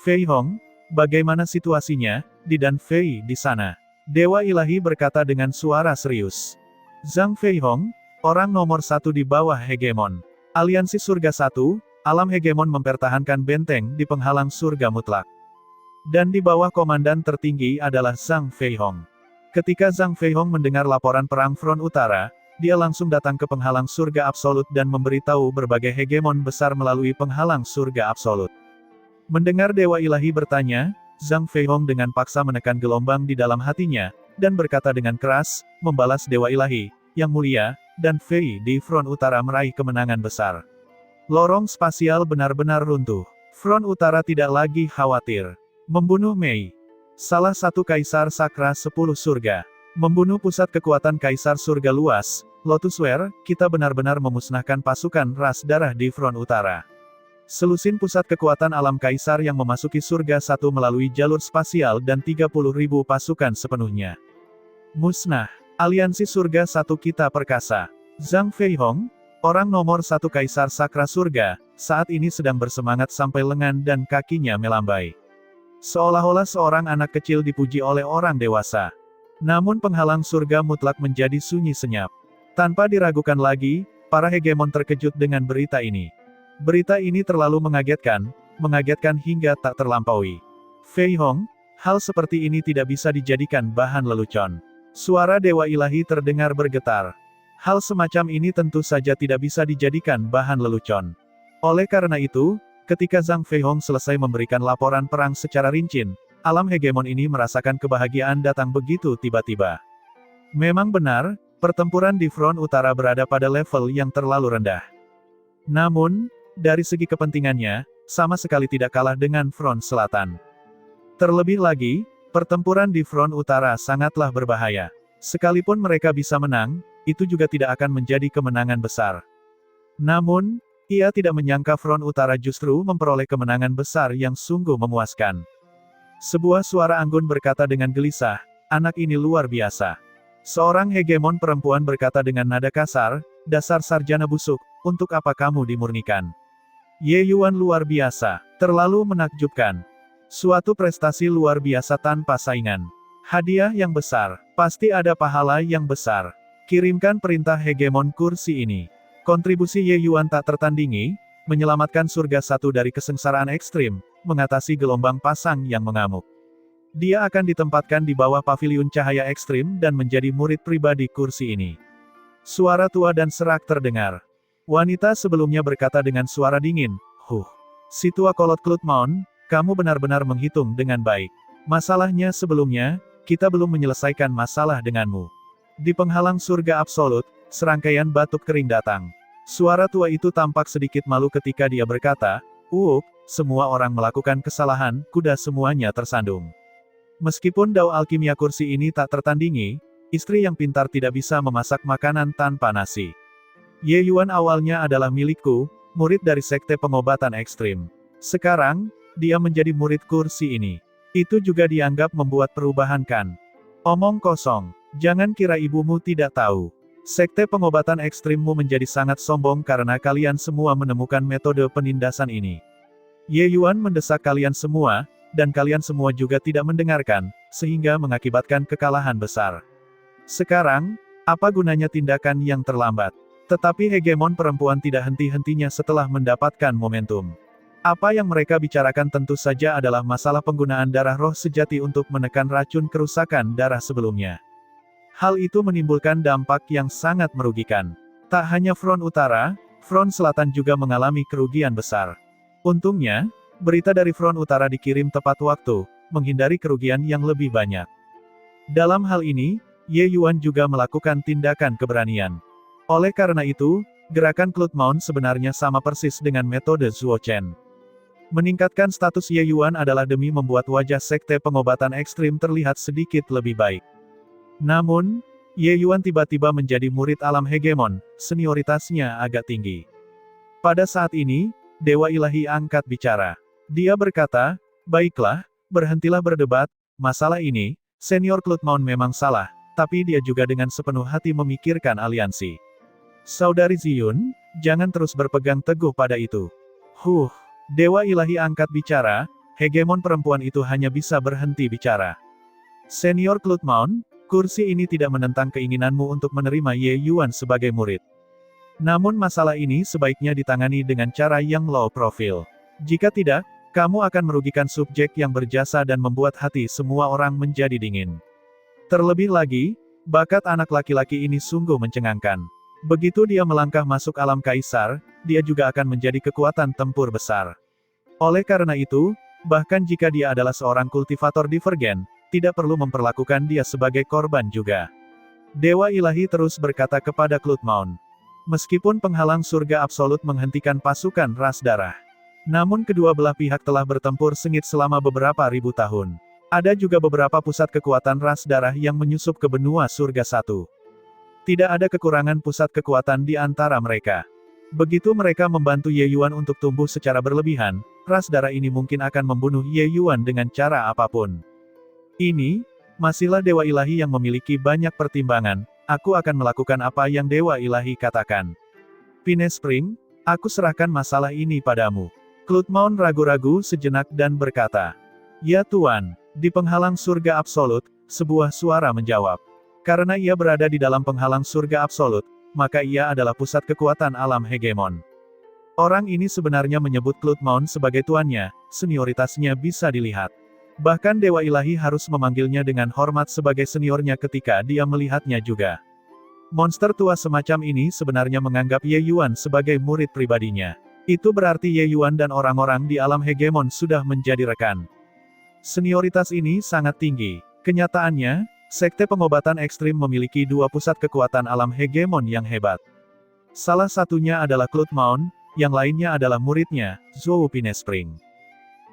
Fei Hong, bagaimana situasinya, di dan Fei di sana? Dewa Ilahi berkata dengan suara serius. Zhang Fei Hong, orang nomor satu di bawah hegemon. Aliansi Surga Satu, alam hegemon mempertahankan benteng di penghalang surga mutlak. Dan di bawah komandan tertinggi adalah Zhang Fei Hong. Ketika Zhang Fei Hong mendengar laporan perang front utara, dia langsung datang ke penghalang surga absolut dan memberitahu berbagai hegemon besar melalui penghalang surga absolut. Mendengar Dewa Ilahi bertanya, Zhang Fei Hong dengan paksa menekan gelombang di dalam hatinya, dan berkata dengan keras, membalas Dewa Ilahi, yang mulia, dan Fei di front utara meraih kemenangan besar. Lorong spasial benar-benar runtuh. Front utara tidak lagi khawatir. Membunuh Mei. Salah satu Kaisar Sakra 10 Surga. Membunuh pusat kekuatan Kaisar Surga luas, Lotusware, kita benar-benar memusnahkan pasukan ras darah di front utara. Selusin pusat kekuatan alam Kaisar yang memasuki Surga Satu melalui jalur spasial dan 30.000 pasukan sepenuhnya. Musnah. Aliansi Surga Satu kita perkasa. Zhang Fei Hong, orang nomor satu Kaisar Sakra Surga, saat ini sedang bersemangat sampai lengan dan kakinya melambai. Seolah-olah seorang anak kecil dipuji oleh orang dewasa. Namun penghalang surga mutlak menjadi sunyi senyap. Tanpa diragukan lagi, para hegemon terkejut dengan berita ini. Berita ini terlalu mengagetkan hingga tak terlampaui. Fei Hong, hal seperti ini tidak bisa dijadikan bahan lelucon. Suara Dewa Ilahi terdengar bergetar. Hal semacam ini tentu saja tidak bisa dijadikan bahan lelucon. Oleh karena itu, ketika Zhang Fei Hong selesai memberikan laporan perang secara rinci, alam hegemon ini merasakan kebahagiaan datang begitu tiba-tiba. Memang benar, pertempuran di front utara berada pada level yang terlalu rendah. Namun, dari segi kepentingannya, sama sekali tidak kalah dengan front selatan. Terlebih lagi, pertempuran di front utara sangatlah berbahaya. Sekalipun mereka bisa menang, itu juga tidak akan menjadi kemenangan besar. Namun, ia tidak menyangka front utara justru memperoleh kemenangan besar yang sungguh memuaskan. Sebuah suara anggun berkata dengan gelisah, anak ini luar biasa. Seorang hegemon perempuan berkata dengan nada kasar, dasar sarjana busuk, untuk apa kamu dimurnikan? Ye Yuan luar biasa, terlalu menakjubkan. Suatu prestasi luar biasa tanpa saingan. Hadiah yang besar, pasti ada pahala yang besar. Kirimkan perintah hegemon kursi ini. Kontribusi Ye Yuan tak tertandingi, menyelamatkan surga satu dari kesengsaraan ekstrim, mengatasi gelombang pasang yang mengamuk. Dia akan ditempatkan di bawah paviliun cahaya ekstrim dan menjadi murid pribadi kursi ini. Suara tua dan serak terdengar. Wanita sebelumnya berkata dengan suara dingin, si tua kolot Klutmon, kamu benar-benar menghitung dengan baik. Masalahnya sebelumnya, kita belum menyelesaikan masalah denganmu. Di penghalang surga absolut, serangkaian batuk kering datang. Suara tua itu tampak sedikit malu ketika dia berkata, semua orang melakukan kesalahan, kuda semuanya tersandung. Meskipun dao alkimia kursi ini tak tertandingi, istri yang pintar tidak bisa memasak makanan tanpa nasi. Ye Yuan awalnya adalah milikku, murid dari sekte pengobatan ekstrim. Sekarang, dia menjadi murid kursi ini. Itu juga dianggap membuat perubahan kan? Omong kosong, jangan kira ibumu tidak tahu. Sekte pengobatan ekstrimmu menjadi sangat sombong karena kalian semua menemukan metode penindasan ini. Ye Yuan mendesak kalian semua, dan kalian semua juga tidak mendengarkan, sehingga mengakibatkan kekalahan besar. Sekarang, Apa gunanya tindakan yang terlambat? Tetapi hegemon perempuan tidak henti-hentinya setelah mendapatkan momentum. Apa yang mereka bicarakan tentu saja adalah masalah penggunaan darah roh sejati untuk menekan racun kerusakan darah sebelumnya. Hal itu menimbulkan dampak yang sangat merugikan. Tak hanya front utara, front selatan juga mengalami kerugian besar. Untungnya, berita dari front utara dikirim tepat waktu, menghindari kerugian yang lebih banyak. Dalam hal ini, Ye Yuan juga melakukan tindakan keberanian. Oleh karena itu, gerakan Cloud Mount sebenarnya sama persis dengan metode Zuo Chen. Meningkatkan status Ye Yuan adalah demi membuat wajah sekte pengobatan ekstrim terlihat sedikit lebih baik. Namun, Ye Yuan tiba-tiba menjadi murid alam hegemon, senioritasnya agak tinggi. Pada saat ini, Dewa Ilahi angkat bicara. Dia berkata, "Baiklah, berhentilah berdebat, masalah ini, senior Cloud Mount memang salah, tapi dia juga dengan sepenuh hati memikirkan aliansi. Saudari Ziyun, jangan terus berpegang teguh pada itu." Dewa Ilahi angkat bicara, hegemon perempuan itu hanya bisa berhenti bicara. Senior Cloud Mount, kursi ini tidak menentang keinginanmu untuk menerima Ye Yuan sebagai murid. Namun masalah ini sebaiknya ditangani dengan cara yang low profile. Jika tidak, kamu akan merugikan subjek yang berjasa dan membuat hati semua orang menjadi dingin. Terlebih lagi, bakat anak laki-laki ini sungguh mencengangkan. Begitu dia melangkah masuk alam kaisar, dia juga akan menjadi kekuatan tempur besar. Oleh karena itu, bahkan jika dia adalah seorang kultivator divergen, tidak perlu memperlakukan dia sebagai korban juga. Dewa Ilahi terus berkata kepada Cloud Mount. Meskipun penghalang surga absolut menghentikan pasukan ras darah, namun kedua belah pihak telah bertempur sengit selama beberapa ribu tahun. Ada juga beberapa pusat kekuatan ras darah yang menyusup ke benua surga satu. Tidak ada kekurangan pusat kekuatan di antara mereka. Begitu mereka membantu Ye Yuan untuk tumbuh secara berlebihan, ras darah ini mungkin akan membunuh Ye Yuan dengan cara apapun. Ini, masihlah Dewa Ilahi yang memiliki banyak pertimbangan, aku akan melakukan apa yang Dewa Ilahi katakan. Pinespring, aku serahkan masalah ini padamu. Cloud Mount ragu-ragu sejenak dan berkata, "Ya Tuan." Di penghalang surga absolut, sebuah suara menjawab. Karena ia berada di dalam penghalang surga absolut, maka ia adalah pusat kekuatan alam hegemon. Orang ini sebenarnya menyebut Cloud Mount sebagai tuannya, senioritasnya bisa dilihat. Bahkan Dewa Ilahi harus memanggilnya dengan hormat sebagai seniornya ketika dia melihatnya juga. Monster tua semacam ini sebenarnya menganggap Ye Yuan sebagai murid pribadinya. Itu berarti Ye Yuan dan orang-orang di alam hegemon sudah menjadi rekan. Senioritas ini sangat tinggi. Kenyataannya, sekte pengobatan ekstrim memiliki dua pusat kekuatan alam hegemon yang hebat. Salah satunya adalah Cloud Mount, yang lainnya adalah muridnya, Zhou Pinespring.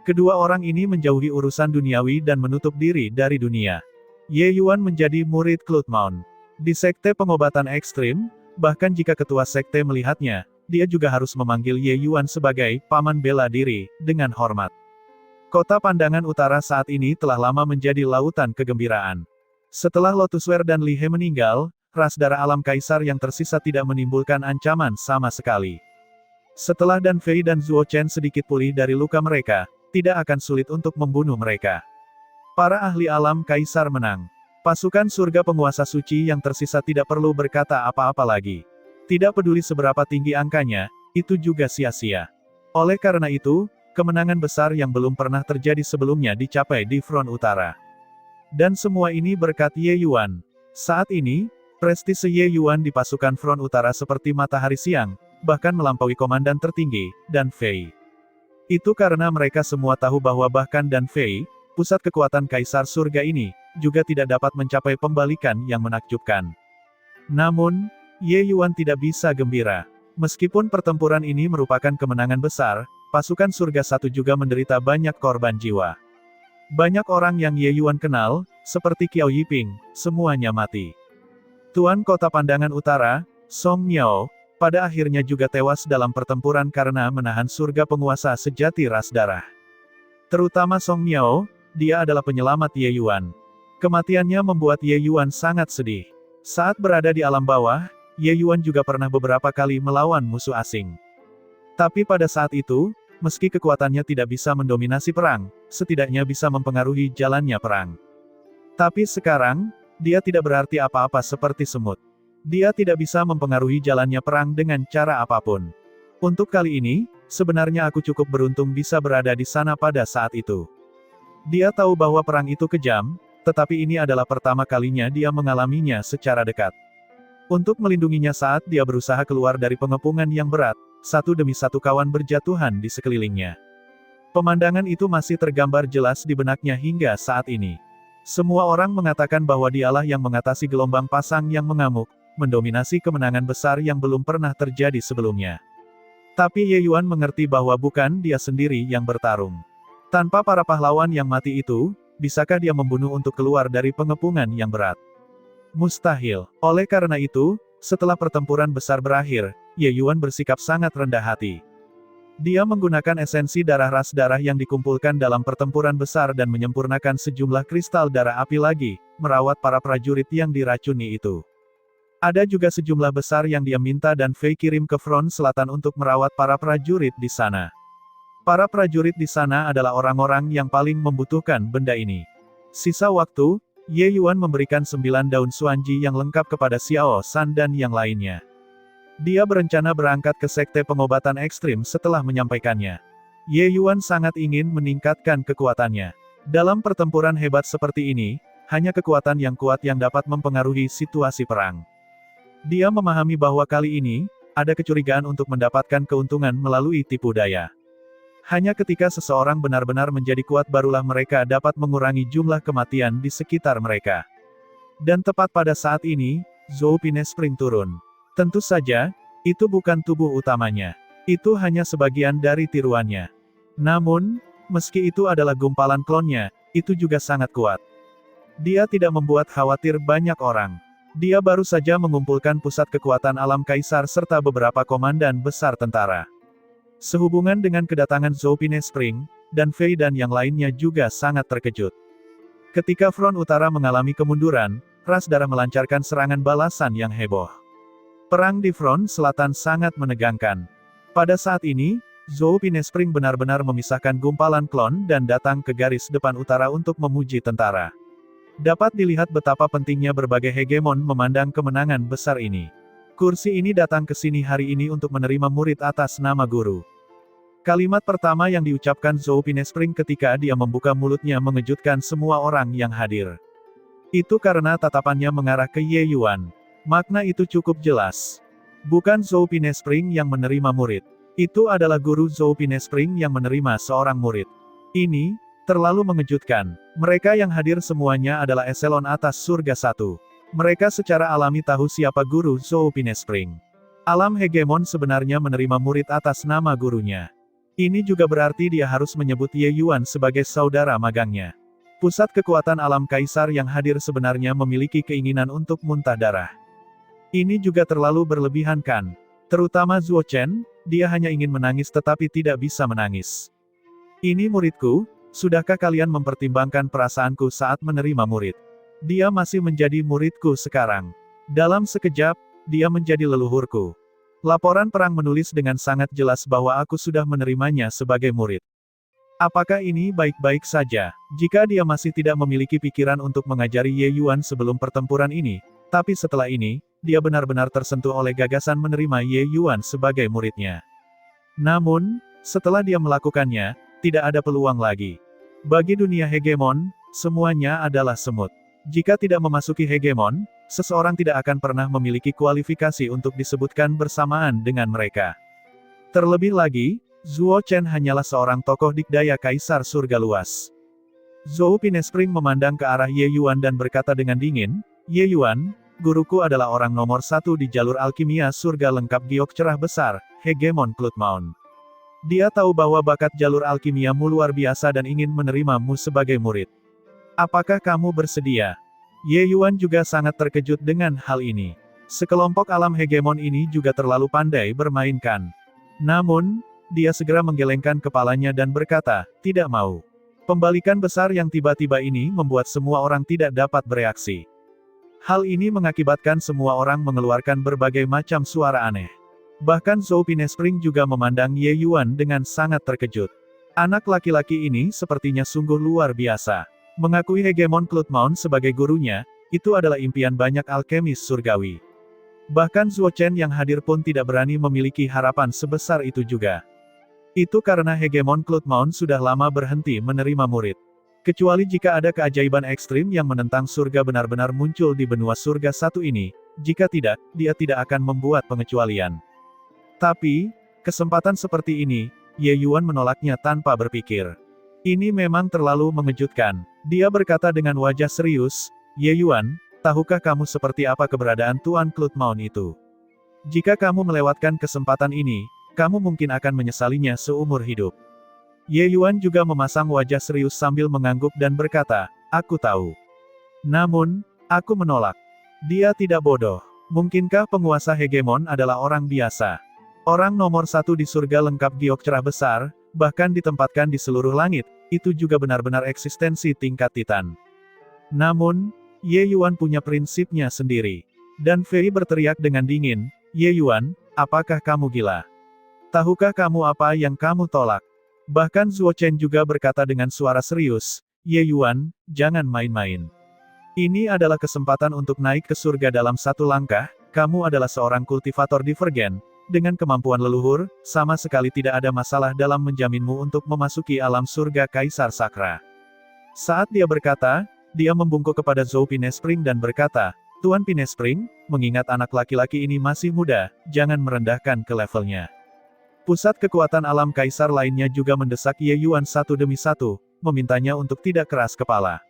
Kedua orang ini menjauhi urusan duniawi dan menutup diri dari dunia. Ye Yuan menjadi murid Cloud Mount. Di sekte pengobatan ekstrim, bahkan jika ketua sekte melihatnya, dia juga harus memanggil Ye Yuan sebagai paman bela diri, dengan hormat. Kota Pandangan Utara saat ini telah lama menjadi lautan kegembiraan. Setelah Lotusware dan Li He meninggal, ras darah alam kaisar yang tersisa tidak menimbulkan ancaman sama sekali. Setelah Dan Fei dan Zuo Chen sedikit pulih dari luka mereka, tidak akan sulit untuk membunuh mereka. Para ahli alam kaisar menang. Pasukan surga penguasa suci yang tersisa tidak perlu berkata apa-apa lagi. Tidak peduli seberapa tinggi angkanya, itu juga sia-sia. Oleh karena itu, kemenangan besar yang belum pernah terjadi sebelumnya dicapai di front utara. Dan semua ini berkat Ye Yuan. Saat ini, prestise Ye Yuan di pasukan front utara seperti matahari siang, bahkan melampaui komandan tertinggi, Dan Fei. Itu karena mereka semua tahu bahwa bahkan Dan Fei, pusat kekuatan kaisar surga ini, juga tidak dapat mencapai pembalikan yang menakjubkan. Namun, Ye Yuan tidak bisa gembira. Meskipun pertempuran ini merupakan kemenangan besar, pasukan surga satu juga menderita banyak korban jiwa. Banyak orang yang Ye Yuan kenal, seperti Qiao Yiping, semuanya mati. Tuan Kota Pandangan Utara, Song Miao, pada akhirnya juga tewas dalam pertempuran karena menahan surga penguasa sejati ras darah. Terutama Song Miao, dia adalah penyelamat Ye Yuan. Kematiannya membuat Ye Yuan sangat sedih. Saat berada di alam bawah, Ye Yuan juga pernah beberapa kali melawan musuh asing. Tapi pada saat itu, meski kekuatannya tidak bisa mendominasi perang, setidaknya bisa mempengaruhi jalannya perang. Tapi sekarang, dia tidak berarti apa-apa seperti semut. Dia tidak bisa mempengaruhi jalannya perang dengan cara apapun. Untuk kali ini, sebenarnya aku cukup beruntung bisa berada di sana pada saat itu. Dia tahu bahwa perang itu kejam, tetapi ini adalah pertama kalinya dia mengalaminya secara dekat. Untuk melindunginya saat dia berusaha keluar dari pengepungan yang berat, satu demi satu kawan berjatuhan di sekelilingnya. Pemandangan itu masih tergambar jelas di benaknya hingga saat ini. Semua orang mengatakan bahwa dialah yang mengatasi gelombang pasang yang mengamuk, mendominasi kemenangan besar yang belum pernah terjadi sebelumnya. Tapi Ye Yuan mengerti bahwa bukan dia sendiri yang bertarung. Tanpa para pahlawan yang mati itu, bisakah dia membunuh untuk keluar dari pengepungan yang berat? Mustahil. Oleh karena itu, setelah pertempuran besar berakhir, Ye Yuan bersikap sangat rendah hati. Dia menggunakan esensi darah ras darah yang dikumpulkan dalam pertempuran besar dan menyempurnakan sejumlah kristal darah api lagi, merawat para prajurit yang diracuni itu. Ada juga sejumlah besar yang dia minta dan Fei kirim ke front selatan untuk merawat para prajurit di sana. Para prajurit di sana adalah orang-orang yang paling membutuhkan benda ini. Sisa waktu, Ye Yuan memberikan 9 daun Xuanji yang lengkap kepada Xiao San dan yang lainnya. Dia berencana berangkat ke sekte pengobatan ekstrim setelah menyampaikannya. Ye Yuan sangat ingin meningkatkan kekuatannya. Dalam pertempuran hebat seperti ini, hanya kekuatan yang kuat yang dapat mempengaruhi situasi perang. Dia memahami bahwa kali ini, ada kecurigaan untuk mendapatkan keuntungan melalui tipu daya. Hanya ketika seseorang benar-benar menjadi kuat barulah mereka dapat mengurangi jumlah kematian di sekitar mereka. Dan tepat pada saat ini, Zhou Pine Spring turun. Tentu saja, itu bukan tubuh utamanya. Itu hanya sebagian dari tiruannya. Namun, meski itu adalah gumpalan klonnya, itu juga sangat kuat. Dia tidak membuat khawatir banyak orang. Dia baru saja mengumpulkan pusat kekuatan alam kaisar serta beberapa komandan besar tentara. Sehubungan dengan kedatangan Zhou Pine Spring, dan Fei dan yang lainnya juga sangat terkejut. Ketika front utara mengalami kemunduran, ras darah melancarkan serangan balasan yang heboh. Perang di front selatan sangat menegangkan. Pada saat ini, Zhou Pine Spring benar-benar memisahkan gumpalan klon dan datang ke garis depan utara untuk memuji tentara. Dapat dilihat betapa pentingnya berbagai hegemon memandang kemenangan besar ini. Kursi ini datang ke sini hari ini untuk menerima murid atas nama guru. Kalimat pertama yang diucapkan Zhou Pine Spring ketika dia membuka mulutnya mengejutkan semua orang yang hadir. Itu karena tatapannya mengarah ke Ye Yuan. Makna itu cukup jelas. Bukan Zhou Pine Spring yang menerima murid. Itu adalah guru Zhou Pine Spring yang menerima seorang murid. Ini terlalu mengejutkan. Mereka yang hadir semuanya adalah eselon atas surga 1. Mereka secara alami tahu siapa guru Zhou Pine Spring. Alam hegemon sebenarnya menerima murid atas nama gurunya. Ini juga berarti dia harus menyebut Ye Yuan sebagai saudara magangnya. Pusat kekuatan alam kaisar yang hadir sebenarnya memiliki keinginan untuk muntah darah. Ini juga terlalu berlebihan kan? Terutama Zuo Chen, dia hanya ingin menangis tetapi tidak bisa menangis. Ini muridku. Sudahkah kalian mempertimbangkan perasaanku saat menerima murid? Dia masih menjadi muridku sekarang. Dalam sekejap, dia menjadi leluhurku. Laporan perang menulis dengan sangat jelas bahwa aku sudah menerimanya sebagai murid. Apakah ini baik-baik saja? Jika dia masih tidak memiliki pikiran untuk mengajari Ye Yuan sebelum pertempuran ini, tapi setelah ini, dia benar-benar tersentuh oleh gagasan menerima Ye Yuan sebagai muridnya. Namun, setelah dia melakukannya, tidak ada peluang lagi. Bagi dunia hegemon, semuanya adalah semut. Jika tidak memasuki hegemon, seseorang tidak akan pernah memiliki kualifikasi untuk disebutkan bersamaan dengan mereka. Terlebih lagi, Zuo Chen hanyalah seorang tokoh dikdaya kaisar surga luas. Zhou Pine Spring memandang ke arah Ye Yuan dan berkata dengan dingin, Ye Yuan, guruku adalah orang nomor 1 di jalur alkimia surga lengkap giok cerah besar, hegemon Klutmaun. Dia tahu bahwa bakat jalur alkimiamu luar biasa dan ingin menerimamu sebagai murid. Apakah kamu bersedia? Ye Yuan juga sangat terkejut dengan hal ini. Sekelompok alam hegemon ini juga terlalu pandai bermainkan. Namun, dia segera menggelengkan kepalanya dan berkata, tidak mau. Pembalikan besar yang tiba-tiba ini membuat semua orang tidak dapat bereaksi. Hal ini mengakibatkan semua orang mengeluarkan berbagai macam suara aneh. Bahkan Zhou Pine Spring juga memandang Ye Yuan dengan sangat terkejut. Anak laki-laki ini sepertinya sungguh luar biasa. Mengakui hegemon Klutmaun sebagai gurunya, itu adalah impian banyak alkemis surgawi. Bahkan Zuo Chen yang hadir pun tidak berani memiliki harapan sebesar itu juga. Itu karena hegemon Cloudmount sudah lama berhenti menerima murid. Kecuali jika ada keajaiban ekstrim yang menentang surga benar-benar muncul di benua surga satu ini, jika tidak, dia tidak akan membuat pengecualian. Tapi, kesempatan seperti ini, Ye Yuan menolaknya tanpa berpikir. Ini memang terlalu mengejutkan. Dia berkata dengan wajah serius, Ye Yuan, tahukah kamu seperti apa keberadaan Tuan Cloudmount itu? Jika kamu melewatkan kesempatan ini, kamu mungkin akan menyesalinya seumur hidup. Ye Yuan juga memasang wajah serius sambil mengangguk dan berkata, aku tahu. Namun, aku menolak. Dia tidak bodoh. Mungkinkah penguasa hegemon adalah orang biasa? Orang nomor satu di surga lengkap giok cerah besar, bahkan ditempatkan di seluruh langit, itu juga benar-benar eksistensi tingkat titan. Namun, Ye Yuan punya prinsipnya sendiri. Dan Fei berteriak dengan dingin, Ye Yuan, apakah kamu gila? Tahukah kamu apa yang kamu tolak? Bahkan Zuo Chen juga berkata dengan suara serius, Ye Yuan, jangan main-main. Ini adalah kesempatan untuk naik ke surga dalam satu langkah, kamu adalah seorang kultivator divergen, dengan kemampuan leluhur, sama sekali tidak ada masalah dalam menjaminmu untuk memasuki alam surga Kaisar Sakra. Saat dia berkata, dia membungkuk kepada Zhou Pinespring dan berkata, Tuan Pinespring, mengingat anak laki-laki ini masih muda, jangan merendahkan ke levelnya. Pusat kekuatan alam kaisar lainnya juga mendesak Ye Yuan satu demi satu, memintanya untuk tidak keras kepala.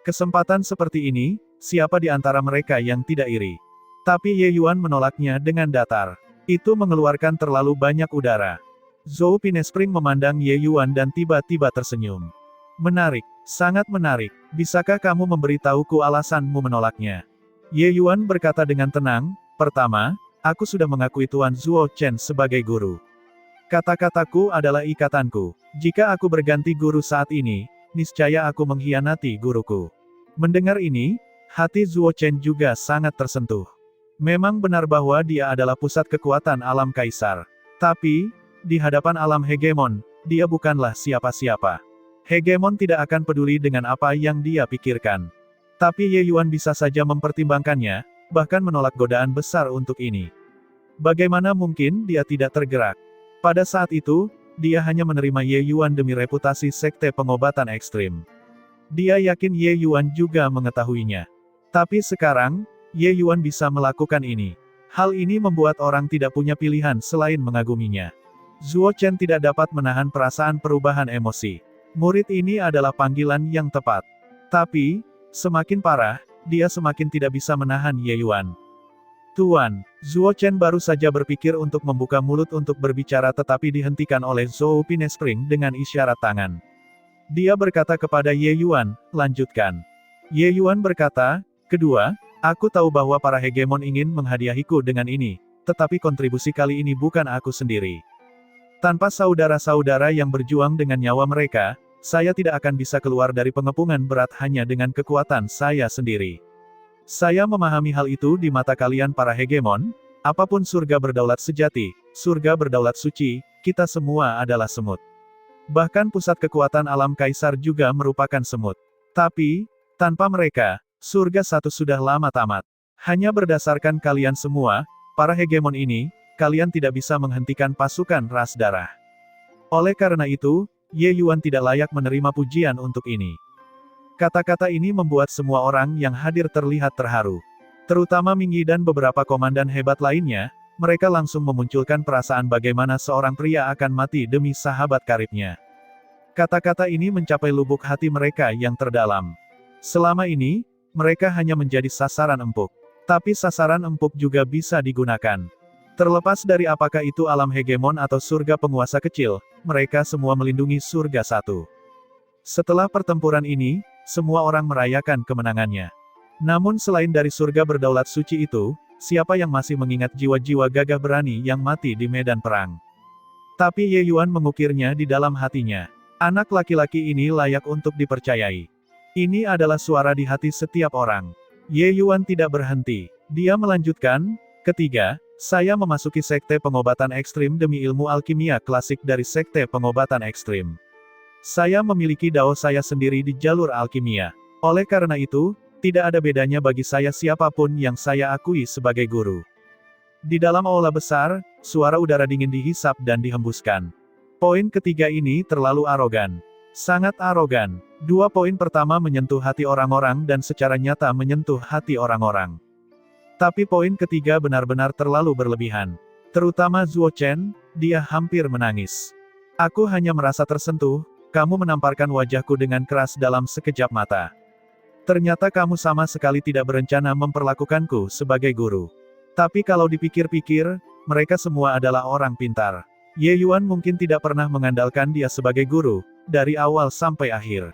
Kesempatan seperti ini, siapa di antara mereka yang tidak iri? Tapi Ye Yuan menolaknya dengan datar. Itu mengeluarkan terlalu banyak udara. Zhou Pinespring memandang Ye Yuan dan tiba-tiba tersenyum. Menarik, sangat menarik. Bisakah kamu memberitahuku alasanmu menolaknya? Ye Yuan berkata dengan tenang, pertama, aku sudah mengakui Tuan Zuo Chen sebagai guru. Kata-kataku adalah ikatanku. Jika aku berganti guru saat ini, niscaya aku mengkhianati guruku. Mendengar ini, hati Zuo Chen juga sangat tersentuh. Memang benar bahwa dia adalah pusat kekuatan alam kaisar. Tapi, di hadapan alam hegemon, dia bukanlah siapa-siapa. Hegemon tidak akan peduli dengan apa yang dia pikirkan. Tapi Ye Yuan bisa saja mempertimbangkannya, bahkan menolak godaan besar untuk ini. Bagaimana mungkin dia tidak tergerak? Pada saat itu, dia hanya menerima Ye Yuan demi reputasi sekte pengobatan ekstrim. Dia yakin Ye Yuan juga mengetahuinya. Tapi sekarang, Ye Yuan bisa melakukan ini. Hal ini membuat orang tidak punya pilihan selain mengaguminya. Zuo Chen tidak dapat menahan perasaan perubahan emosi. Murid ini adalah panggilan yang tepat. Tapi, semakin parah, dia semakin tidak bisa menahan Ye Yuan. Tuan, Zuo Chen baru saja berpikir untuk membuka mulut untuk berbicara tetapi dihentikan oleh Zhou Pinespring dengan isyarat tangan. Dia berkata kepada Ye Yuan, lanjutkan. Ye Yuan berkata, kedua, aku tahu bahwa para hegemon ingin menghadiahiku dengan ini, tetapi kontribusi kali ini bukan aku sendiri. Tanpa saudara-saudara yang berjuang dengan nyawa mereka, saya tidak akan bisa keluar dari pengepungan berat hanya dengan kekuatan saya sendiri. Saya memahami hal itu di mata kalian para hegemon, apapun surga berdaulat sejati, surga berdaulat suci, kita semua adalah semut. Bahkan pusat kekuatan alam kaisar juga merupakan semut. Tapi, tanpa mereka, surga satu sudah lama tamat. Hanya berdasarkan kalian semua, para hegemon ini, kalian tidak bisa menghentikan pasukan ras darah. Oleh karena itu, Ye Yuan tidak layak menerima pujian untuk ini. Kata-kata ini membuat semua orang yang hadir terlihat terharu. Terutama Mingyi dan beberapa komandan hebat lainnya, mereka langsung memunculkan perasaan bagaimana seorang pria akan mati demi sahabat karibnya. Kata-kata ini mencapai lubuk hati mereka yang terdalam. Selama ini, mereka hanya menjadi sasaran empuk. Tapi sasaran empuk juga bisa digunakan. Terlepas dari apakah itu alam hegemon atau surga penguasa kecil, mereka semua melindungi surga satu. Setelah pertempuran ini, semua orang merayakan kemenangannya. Namun selain dari surga berdaulat suci itu, siapa yang masih mengingat jiwa-jiwa gagah berani yang mati di medan perang? Tapi Ye Yuan mengukirnya di dalam hatinya. Anak laki-laki ini layak untuk dipercayai. Ini adalah suara di hati setiap orang. Ye Yuan tidak berhenti. Dia melanjutkan, ketiga, saya memasuki sekte pengobatan ekstrim demi ilmu alkimia klasik dari sekte pengobatan ekstrim. Saya memiliki dao saya sendiri di jalur alkimia. Oleh karena itu, tidak ada bedanya bagi saya siapapun yang saya akui sebagai guru. Di dalam aula besar, suara udara dingin dihisap dan dihembuskan. Poin ketiga ini terlalu arogan. Sangat arogan. Dua poin pertama menyentuh hati orang-orang dan secara nyata menyentuh hati orang-orang. Tapi poin ketiga benar-benar terlalu berlebihan. Terutama Zuo Chen, dia hampir menangis. Aku hanya merasa tersentuh, kamu menamparkan wajahku dengan keras dalam sekejap mata. Ternyata kamu sama sekali tidak berencana memperlakukanku sebagai guru. Tapi kalau dipikir-pikir, mereka semua adalah orang pintar. Ye Yuan mungkin tidak pernah mengandalkan dia sebagai guru, dari awal sampai akhir.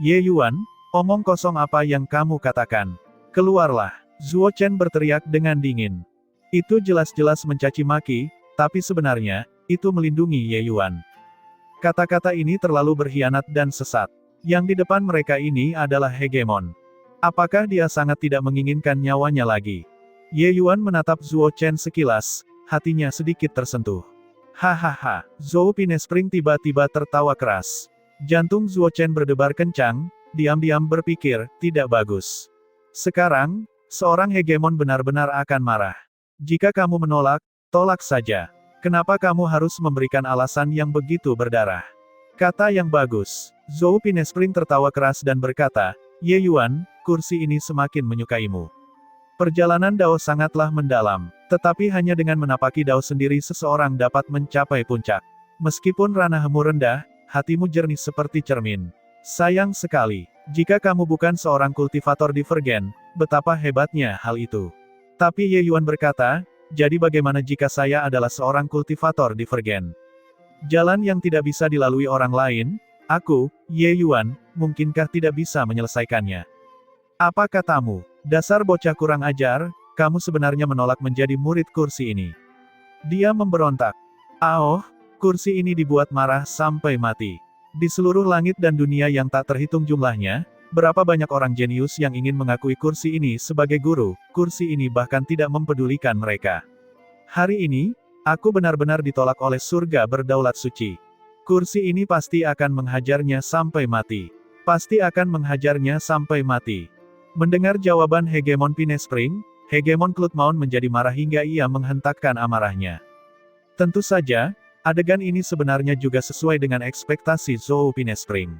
Ye Yuan, omong kosong apa yang kamu katakan? Keluarlah! Zuo Chen berteriak dengan dingin. Itu jelas-jelas mencaci maki, tapi sebenarnya, itu melindungi Ye Yuan. Kata-kata ini terlalu berkhianat dan sesat. Yang di depan mereka ini adalah hegemon. Apakah dia sangat tidak menginginkan nyawanya lagi? Ye Yuan menatap Zuo Chen sekilas, hatinya sedikit tersentuh. Hahaha, Zhou Pinespring tiba-tiba tertawa keras. Jantung Zuo Chen berdebar kencang, diam-diam berpikir, tidak bagus. Sekarang, seorang hegemon benar-benar akan marah. Jika kamu menolak, tolak saja. Kenapa kamu harus memberikan alasan yang begitu berdarah? Kata yang bagus. Zhou Pinespring tertawa keras dan berkata, Ye Yuan, kursi ini semakin menyukaimu. Perjalanan Dao sangatlah mendalam, tetapi hanya dengan menapaki Dao sendiri seseorang dapat mencapai puncak. Meskipun ranahmu rendah, hatimu jernih seperti cermin. Sayang sekali, jika kamu bukan seorang kultivator divergen, betapa hebatnya hal itu. Tapi Ye Yuan berkata, jadi bagaimana jika saya adalah seorang kultivator divergen? Jalan yang tidak bisa dilalui orang lain, aku, Ye Yuan, mungkinkah tidak bisa menyelesaikannya? Apa katamu? Dasar bocah kurang ajar, kamu sebenarnya menolak menjadi murid kursi ini. Dia memberontak. Oh, kursi ini dibuat marah sampai mati. Di seluruh langit dan dunia yang tak terhitung jumlahnya, berapa banyak orang jenius yang ingin mengakui kursi ini sebagai guru, kursi ini bahkan tidak mempedulikan mereka. Hari ini, aku benar-benar ditolak oleh surga berdaulat suci. Kursi ini pasti akan menghajarnya sampai mati. Pasti akan menghajarnya sampai mati. Mendengar jawaban hegemon Pinespring, hegemon Clutmaun menjadi marah hingga ia menghentakkan amarahnya. Tentu saja, adegan ini sebenarnya juga sesuai dengan ekspektasi Zhou Pinespring.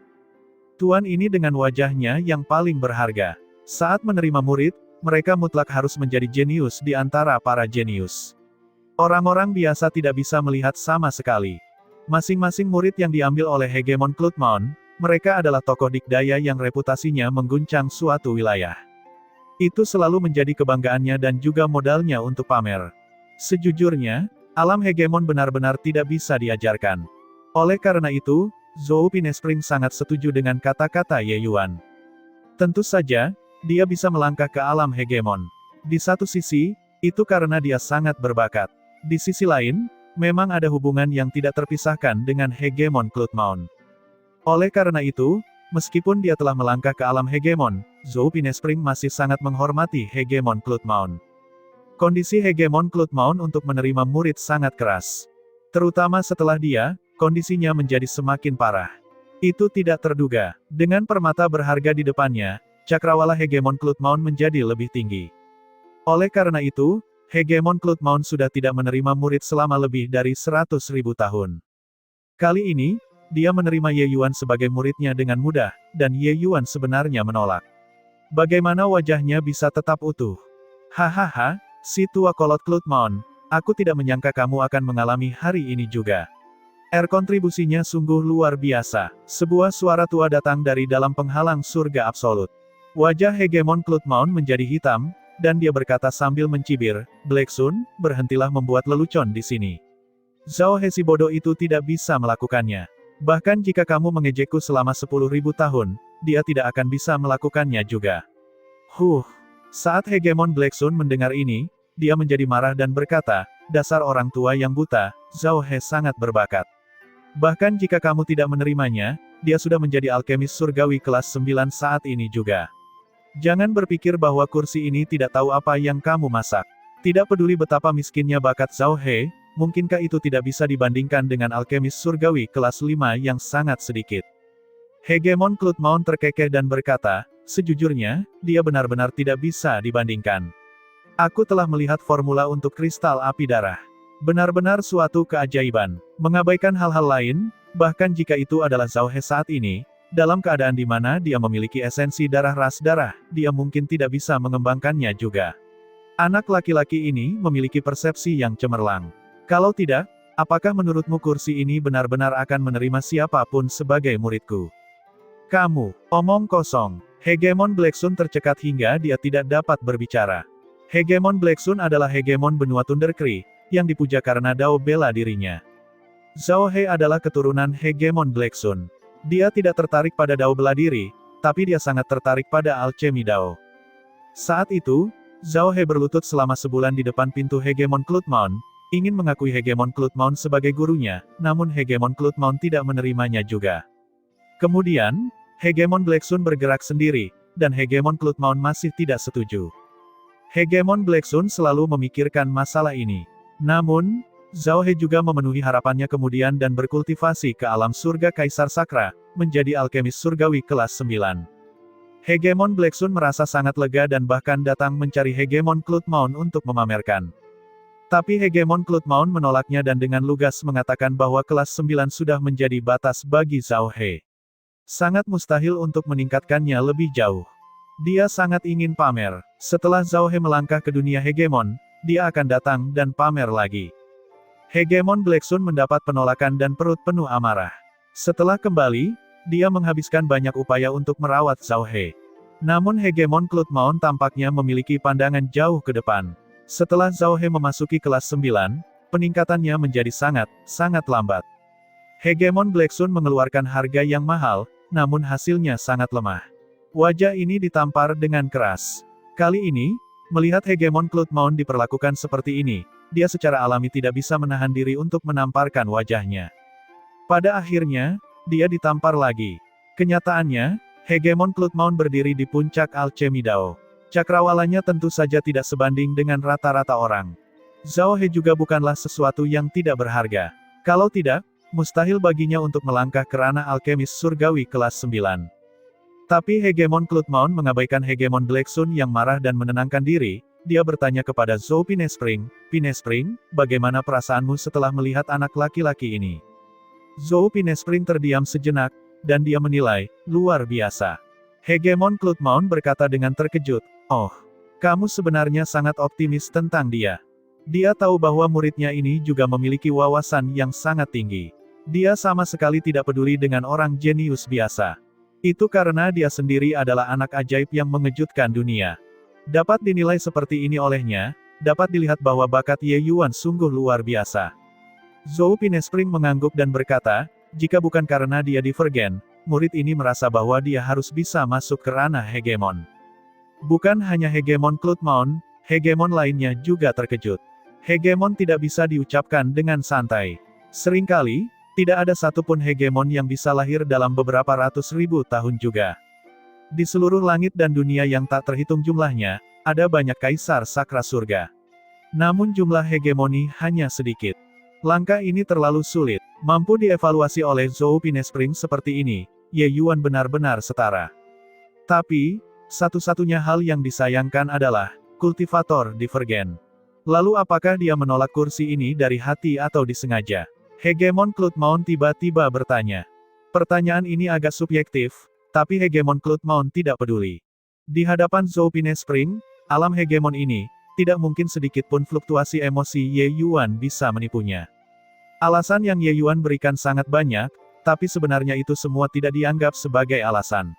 Tuan ini dengan wajahnya yang paling berharga. Saat menerima murid, mereka mutlak harus menjadi jenius di antara para jenius. Orang-orang biasa tidak bisa melihat sama sekali. Masing-masing murid yang diambil oleh hegemon Clutmaun, mereka adalah tokoh dikdaya yang reputasinya mengguncang suatu wilayah. Itu selalu menjadi kebanggaannya dan juga modalnya untuk pamer. Sejujurnya, alam hegemon benar-benar tidak bisa diajarkan. Oleh karena itu, Zhou Pinespring sangat setuju dengan kata-kata Ye Yuan. Tentu saja, dia bisa melangkah ke alam hegemon. Di satu sisi, itu karena dia sangat berbakat. Di sisi lain, memang ada hubungan yang tidak terpisahkan dengan hegemon Clutmaun. Oleh karena itu, meskipun dia telah melangkah ke alam hegemon, Zhou Pinespring masih sangat menghormati hegemon Clutmaun. Kondisi hegemon Clutmaun untuk menerima murid sangat keras. Terutama setelah dia, kondisinya menjadi semakin parah. Itu tidak terduga. Dengan permata berharga di depannya, cakrawala hegemon Clutmaun menjadi lebih tinggi. Oleh karena itu, hegemon Clutmaun sudah tidak menerima murid selama lebih dari 100.000 tahun. Kali ini, dia menerima Ye Yuan sebagai muridnya dengan mudah, dan Ye Yuan sebenarnya menolak. Bagaimana wajahnya bisa tetap utuh? Hahaha, si tua kolot Clutmaun, aku tidak menyangka kamu akan mengalami hari ini juga. Kontribusinya sungguh luar biasa. Sebuah suara tua datang dari dalam penghalang surga absolut. Wajah hegemon Clutmaun menjadi hitam, dan dia berkata sambil mencibir, Black Sun, berhentilah membuat lelucon di sini. Zhao He si bodoh itu tidak bisa melakukannya. Bahkan jika kamu mengejekku selama 10.000 tahun, dia tidak akan bisa melakukannya juga. Saat hegemon Black Sun mendengar ini, dia menjadi marah dan berkata, dasar orang tua yang buta, Zhao He sangat berbakat. Bahkan jika kamu tidak menerimanya, dia sudah menjadi alkemis surgawi kelas 9 saat ini juga. Jangan berpikir bahwa kursi ini tidak tahu apa yang kamu masak. Tidak peduli betapa miskinnya bakat Zhao He, mungkinkah itu tidak bisa dibandingkan dengan alkemis surgawi kelas 5 yang sangat sedikit. Hegemon Clutmaun terkekeh dan berkata, sejujurnya, dia benar-benar tidak bisa dibandingkan. Aku telah melihat formula untuk kristal api darah. Benar-benar suatu keajaiban. Mengabaikan hal-hal lain, bahkan jika itu adalah Zhao He saat ini, dalam keadaan di mana dia memiliki esensi darah ras darah, dia mungkin tidak bisa mengembangkannya juga. Anak laki-laki ini memiliki persepsi yang cemerlang. Kalau tidak, apakah menurutmu kursi ini benar-benar akan menerima siapapun sebagai muridku? Kamu, omong kosong. Hegemon Blacksun tercekat hingga dia tidak dapat berbicara. Hegemon Blacksun adalah hegemon benua Thundercree, yang dipuja karena Dao bela dirinya. Zhao He adalah keturunan hegemon Blacksun. Dia tidak tertarik pada Dao bela diri, tapi dia sangat tertarik pada alchemy Dao. Saat itu, Zhao He berlutut selama sebulan di depan pintu hegemon Cloudmount, ingin mengakui hegemon Cloudmount sebagai gurunya, namun hegemon Cloudmount tidak menerimanya juga. Kemudian, hegemon Blacksun bergerak sendiri, dan hegemon Cloudmount masih tidak setuju. Hegemon Blacksun selalu memikirkan masalah ini. Namun, Zhao He juga memenuhi harapannya kemudian dan berkultivasi ke alam surga Kaisar Sakra, menjadi alkemis surgawi kelas 9. Hegemon Blacksun merasa sangat lega dan bahkan datang mencari hegemon Cloudmount untuk memamerkan. Tapi hegemon Cloudmount menolaknya dan dengan lugas mengatakan bahwa kelas 9 sudah menjadi batas bagi Zhao He. Sangat mustahil untuk meningkatkannya lebih jauh. Dia sangat ingin pamer. Setelah Zhao He melangkah ke dunia hegemon, dia akan datang dan pamer lagi. Hegemon Blacksun mendapat penolakan dan perut penuh amarah. Setelah kembali, dia menghabiskan banyak upaya untuk merawat Zhao He. Namun hegemon Cloudmount tampaknya memiliki pandangan jauh ke depan. Setelah Zhao He memasuki kelas 9, peningkatannya menjadi sangat lambat. Hegemon Blacksun mengeluarkan harga yang mahal, namun hasilnya sangat lemah. Wajah ini ditampar dengan keras. Kali ini, melihat hegemon Cloudmount diperlakukan seperti ini, dia secara alami tidak bisa menahan diri untuk menamparkan wajahnya. Pada akhirnya, dia ditampar lagi. Kenyataannya, hegemon Cloudmount berdiri di puncak alchemy Dao. Cakrawalanya tentu saja tidak sebanding dengan rata-rata orang. Zhao He juga bukanlah sesuatu yang tidak berharga. Kalau tidak, mustahil baginya untuk melangkah ke ranah alkemis surgawi kelas 9. Tapi hegemon Cloudmount mengabaikan hegemon Blacksun yang marah dan menenangkan diri, dia bertanya kepada Zhou Pinespring, "Pinespring, bagaimana perasaanmu setelah melihat anak laki-laki ini?" Zhou Pinespring terdiam sejenak, dan dia menilai, luar biasa. Hegemon Cloudmount berkata dengan terkejut, "Oh, kamu sebenarnya sangat optimis tentang dia." Dia tahu bahwa muridnya ini juga memiliki wawasan yang sangat tinggi. Dia sama sekali tidak peduli dengan orang jenius biasa. Itu karena dia sendiri adalah anak ajaib yang mengejutkan dunia. Dapat dinilai seperti ini olehnya, dapat dilihat bahwa bakat Ye Yuan sungguh luar biasa. Zhou Pinespring mengangguk dan berkata, jika bukan karena dia divergen, murid ini merasa bahwa dia harus bisa masuk ke ranah hegemon. Bukan hanya hegemon Cloudmount, hegemon lainnya juga terkejut. Hegemon tidak bisa diucapkan dengan santai. Seringkali, tidak ada satupun hegemon yang bisa lahir dalam beberapa ratus ribu tahun juga. Di seluruh langit dan dunia yang tak terhitung jumlahnya, ada banyak kaisar sakra surga. Namun jumlah hegemoni hanya sedikit. Langkah ini terlalu sulit. Mampu dievaluasi oleh Zhou Pinespring seperti ini, Ye Yuan benar-benar setara. Tapi, satu-satunya hal yang disayangkan adalah, kultivator divergen. Lalu apakah dia menolak kursi ini dari hati atau disengaja? Hegemon Cloudmount tiba-tiba bertanya. Pertanyaan ini agak subjektif, tapi hegemon Cloudmount tidak peduli. Di hadapan Zhou Pinespring, alam hegemon ini, tidak mungkin sedikit pun fluktuasi emosi Ye Yuan bisa menipunya. Alasan yang Ye Yuan berikan sangat banyak, tapi sebenarnya itu semua tidak dianggap sebagai alasan.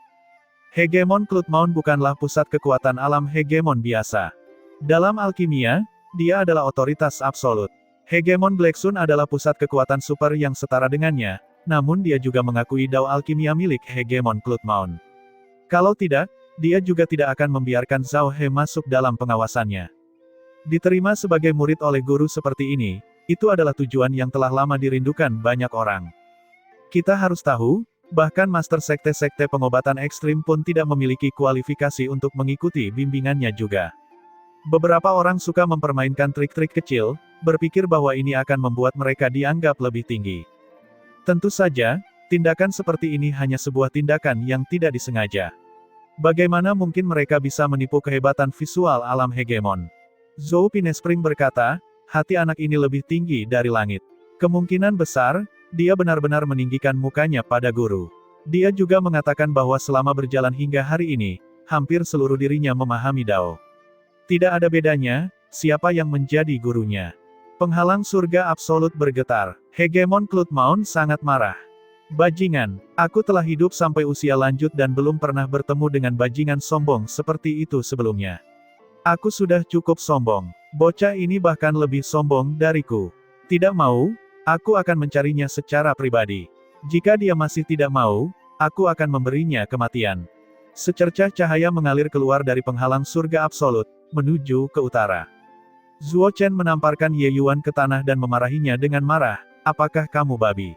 Hegemon Cloudmount bukanlah pusat kekuatan alam hegemon biasa. Dalam alkimia, dia adalah otoritas absolut. Hegemon Blacksun adalah pusat kekuatan super yang setara dengannya, namun dia juga mengakui Dao alkimia milik hegemon Cloudmount. Kalau tidak, dia juga tidak akan membiarkan Zhao He masuk dalam pengawasannya. Diterima sebagai murid oleh guru seperti ini, itu adalah tujuan yang telah lama dirindukan banyak orang. Kita harus tahu, bahkan master sekte-sekte pengobatan ekstrim pun tidak memiliki kualifikasi untuk mengikuti bimbingannya juga. Beberapa orang suka mempermainkan trik-trik kecil, berpikir bahwa ini akan membuat mereka dianggap lebih tinggi. Tentu saja, tindakan seperti ini hanya sebuah tindakan yang tidak disengaja. Bagaimana mungkin mereka bisa menipu kehebatan visual alam hegemon? Zhou Pinespring berkata, hati anak ini lebih tinggi dari langit. Kemungkinan besar, dia benar-benar meninggikan mukanya pada guru. Dia juga mengatakan bahwa selama berjalan hingga hari ini, hampir seluruh dirinya memahami Dao. Tidak ada bedanya, siapa yang menjadi gurunya. Penghalang surga absolut bergetar. Hegemon Cloudmount sangat marah. Bajingan, aku telah hidup sampai usia lanjut dan belum pernah bertemu dengan bajingan sombong seperti itu sebelumnya. Aku sudah cukup sombong. Bocah ini bahkan lebih sombong dariku. Tidak mau, aku akan mencarinya secara pribadi. Jika dia masih tidak mau, aku akan memberinya kematian. Secercah cahaya mengalir keluar dari penghalang surga absolut, menuju ke utara. Zuo Chen menamparkan Ye Yuan ke tanah dan memarahinya dengan marah, apakah kamu babi?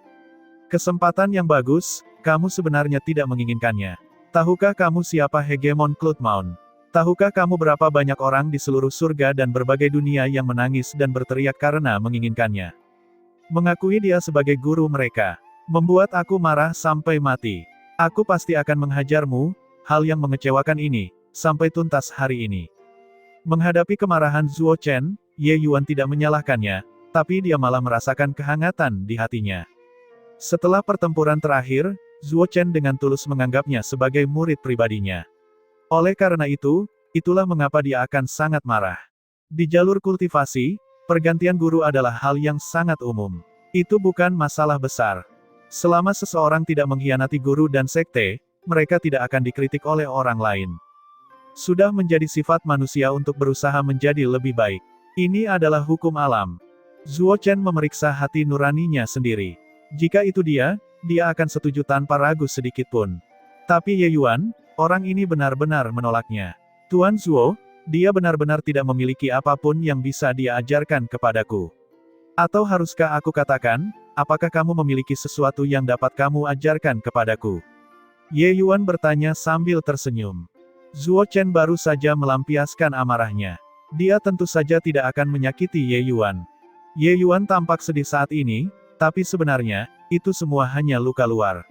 Kesempatan yang bagus, kamu sebenarnya tidak menginginkannya. Tahukah kamu siapa Hegemon Cloudmount? Tahukah kamu berapa banyak orang di seluruh surga dan berbagai dunia yang menangis dan berteriak karena menginginkannya? Mengakui dia sebagai guru mereka membuat aku marah sampai mati. Aku pasti akan menghajarmu, hal yang mengecewakan ini, sampai tuntas hari ini. Menghadapi kemarahan Zuo Chen, Ye Yuan tidak menyalahkannya, tapi dia malah merasakan kehangatan di hatinya. Setelah pertempuran terakhir, Zuo Chen dengan tulus menganggapnya sebagai murid pribadinya. Oleh karena itu, itulah mengapa dia akan sangat marah. Di jalur kultivasi, pergantian guru adalah hal yang sangat umum. Itu bukan masalah besar. Selama seseorang tidak mengkhianati guru dan sekte, mereka tidak akan dikritik oleh orang lain. Sudah menjadi sifat manusia untuk berusaha menjadi lebih baik. Ini adalah hukum alam. Zuo Chen memeriksa hati nuraninya sendiri. Jika itu dia akan setuju tanpa ragu sedikit pun. Tapi Ye Yuan, orang ini benar-benar menolaknya. Tuan Zuo, dia benar-benar tidak memiliki apapun yang bisa dia ajarkan kepadaku. Atau haruskah aku katakan, apakah kamu memiliki sesuatu yang dapat kamu ajarkan kepadaku? Ye Yuan bertanya sambil tersenyum. Zuo Chen baru saja melampiaskan amarahnya. Dia tentu saja tidak akan menyakiti Ye Yuan. Ye Yuan tampak sedih saat ini, tapi sebenarnya, itu semua hanya luka luar.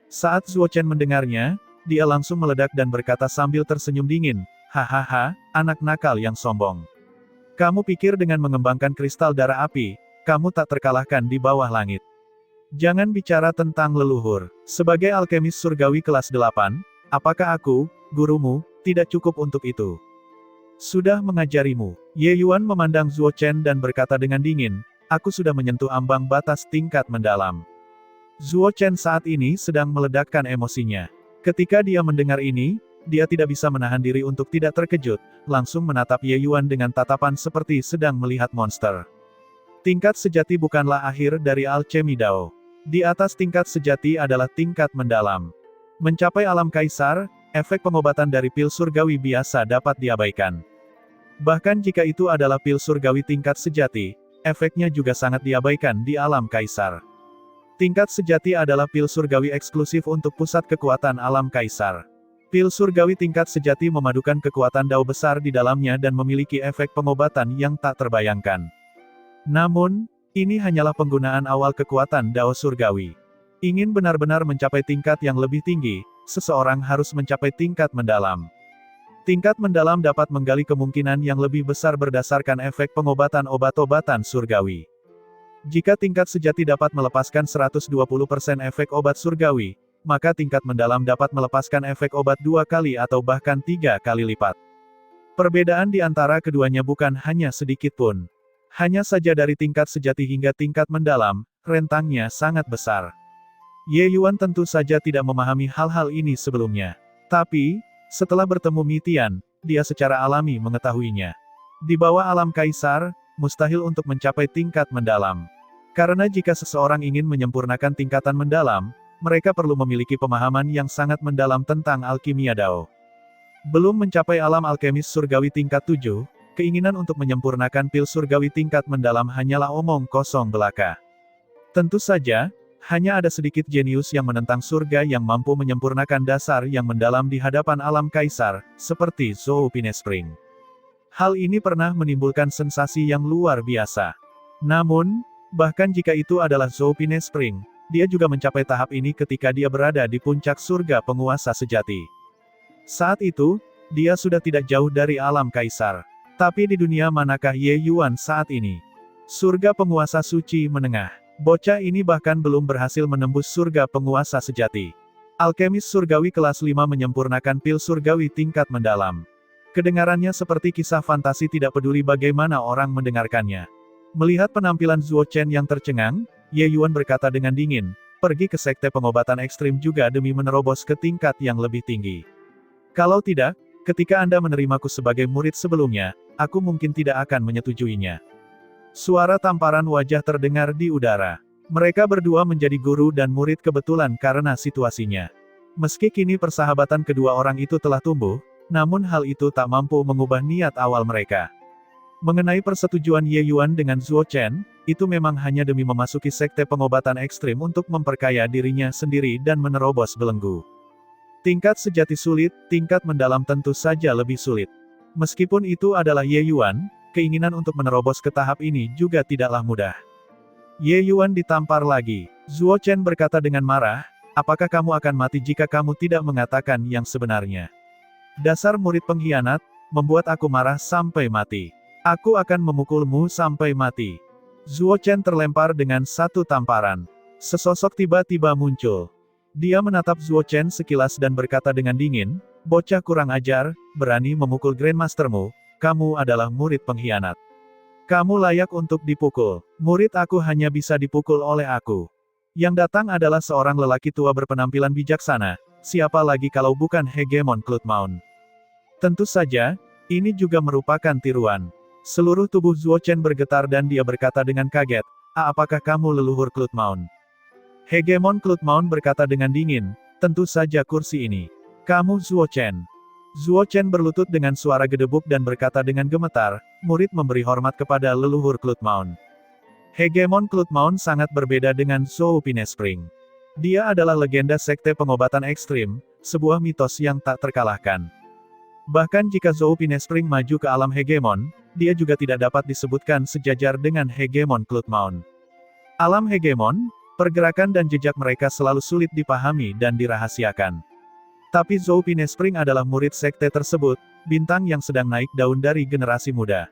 Saat Zuo Chen mendengarnya, dia langsung meledak dan berkata sambil tersenyum dingin, hahaha, anak nakal yang sombong. Kamu pikir dengan mengembangkan kristal darah api, kamu tak terkalahkan di bawah langit. Jangan bicara tentang leluhur. Sebagai alkemis surgawi kelas 8, apakah aku, gurumu, tidak cukup untuk itu? Sudah mengajarimu. Ye Yuan memandang Zuo Chen dan berkata dengan dingin, aku sudah menyentuh ambang batas tingkat mendalam. Zuo Chen saat ini sedang meledakkan emosinya. Ketika dia mendengar ini, dia tidak bisa menahan diri untuk tidak terkejut, langsung menatap Ye Yuan dengan tatapan seperti sedang melihat monster. Tingkat sejati bukanlah akhir dari alchemy Dao. Di atas tingkat sejati adalah tingkat mendalam. Mencapai alam kaisar, efek pengobatan dari pil surgawi biasa dapat diabaikan. Bahkan jika itu adalah pil surgawi tingkat sejati, efeknya juga sangat diabaikan di alam kaisar. Tingkat sejati adalah pil surgawi eksklusif untuk pusat kekuatan alam kaisar. Pil surgawi tingkat sejati memadukan kekuatan Dao besar di dalamnya dan memiliki efek pengobatan yang tak terbayangkan. Namun, ini hanyalah penggunaan awal kekuatan Dao surgawi. Ingin benar-benar mencapai tingkat yang lebih tinggi, seseorang harus mencapai tingkat mendalam. Tingkat mendalam dapat menggali kemungkinan yang lebih besar berdasarkan efek pengobatan obat-obatan surgawi. Jika tingkat sejati dapat melepaskan 120% efek obat surgawi, maka tingkat mendalam dapat melepaskan efek obat 2 kali atau bahkan 3 kali lipat. Perbedaan di antara keduanya bukan hanya sedikit pun. Hanya saja dari tingkat sejati hingga tingkat mendalam, rentangnya sangat besar. Ye Yuan tentu saja tidak memahami hal-hal ini sebelumnya. Tapi, setelah bertemu Mitian, dia secara alami mengetahuinya. Di bawah alam kaisar, mustahil untuk mencapai tingkat mendalam. Karena jika seseorang ingin menyempurnakan tingkatan mendalam, mereka perlu memiliki pemahaman yang sangat mendalam tentang alkimia Dao. Belum mencapai alam alkemis surgawi tingkat 7, keinginan untuk menyempurnakan pil surgawi tingkat mendalam hanyalah omong kosong belaka. Tentu saja, hanya ada sedikit jenius yang menentang surga yang mampu menyempurnakan dasar yang mendalam di hadapan alam kaisar, seperti Zhou Pinespring. Hal ini pernah menimbulkan sensasi yang luar biasa. Namun, bahkan jika itu adalah Zhou Pinespring, dia juga mencapai tahap ini ketika dia berada di puncak surga penguasa sejati. Saat itu, dia sudah tidak jauh dari alam kaisar. Tapi di dunia manakah Ye Yuan saat ini? Surga penguasa suci menengah. Bocah ini bahkan belum berhasil menembus surga penguasa sejati. Alkemis surgawi kelas 5 menyempurnakan pil surgawi tingkat mendalam. Kedengarannya seperti kisah fantasi, tidak peduli bagaimana orang mendengarkannya. Melihat penampilan Zuo Chen yang tercengang, Ye Yuan berkata dengan dingin, pergi ke sekte pengobatan ekstrim juga demi menerobos ke tingkat yang lebih tinggi. Kalau tidak, ketika Anda menerimaku sebagai murid sebelumnya, aku mungkin tidak akan menyetujuinya. Suara tamparan wajah terdengar di udara. Mereka berdua menjadi guru dan murid kebetulan karena situasinya. Meski kini persahabatan kedua orang itu telah tumbuh, namun hal itu tak mampu mengubah niat awal mereka. Mengenai persetujuan Ye Yuan dengan Zuo Chen, itu memang hanya demi memasuki sekte pengobatan ekstrim untuk memperkaya dirinya sendiri dan menerobos belenggu. Tingkat sejati sulit, tingkat mendalam tentu saja lebih sulit. Meskipun itu adalah Ye Yuan, keinginan untuk menerobos ke tahap ini juga tidaklah mudah. Ye Yuan ditampar lagi. Zuo Chen berkata dengan marah, apakah kamu akan mati jika kamu tidak mengatakan yang sebenarnya? Dasar murid pengkhianat, membuat aku marah sampai mati. Aku akan memukulmu sampai mati. Zuo Chen terlempar dengan satu tamparan. Sesosok tiba-tiba muncul. Dia menatap Zuo Chen sekilas dan berkata dengan dingin, bocah kurang ajar, berani memukul Grandmastermu, kamu adalah murid pengkhianat. Kamu layak untuk dipukul. Murid aku hanya bisa dipukul oleh aku. Yang datang adalah seorang lelaki tua berpenampilan bijaksana, siapa lagi kalau bukan hegemon Cloudmount. Tentu saja, ini juga merupakan tiruan. Seluruh tubuh Zuo Chen bergetar dan dia berkata dengan kaget, apakah kamu leluhur Cloudmount? Hegemon Cloudmount berkata dengan dingin, tentu saja kursi ini. Kamu Zuo Chen. Zuo Chen berlutut dengan suara gedebuk dan berkata dengan gemetar, murid memberi hormat kepada leluhur Cloudmount. Hegemon Cloudmount sangat berbeda dengan Zhou Pinespring. Dia adalah legenda sekte pengobatan ekstrim, sebuah mitos yang tak terkalahkan. Bahkan jika Zhou Pinespring maju ke alam Hegemon, dia juga tidak dapat disebutkan sejajar dengan Hegemon Cloudmount. Alam Hegemon, pergerakan dan jejak mereka selalu sulit dipahami dan dirahasiakan. Tapi Zhou Pinespring adalah murid sekte tersebut, bintang yang sedang naik daun dari generasi muda.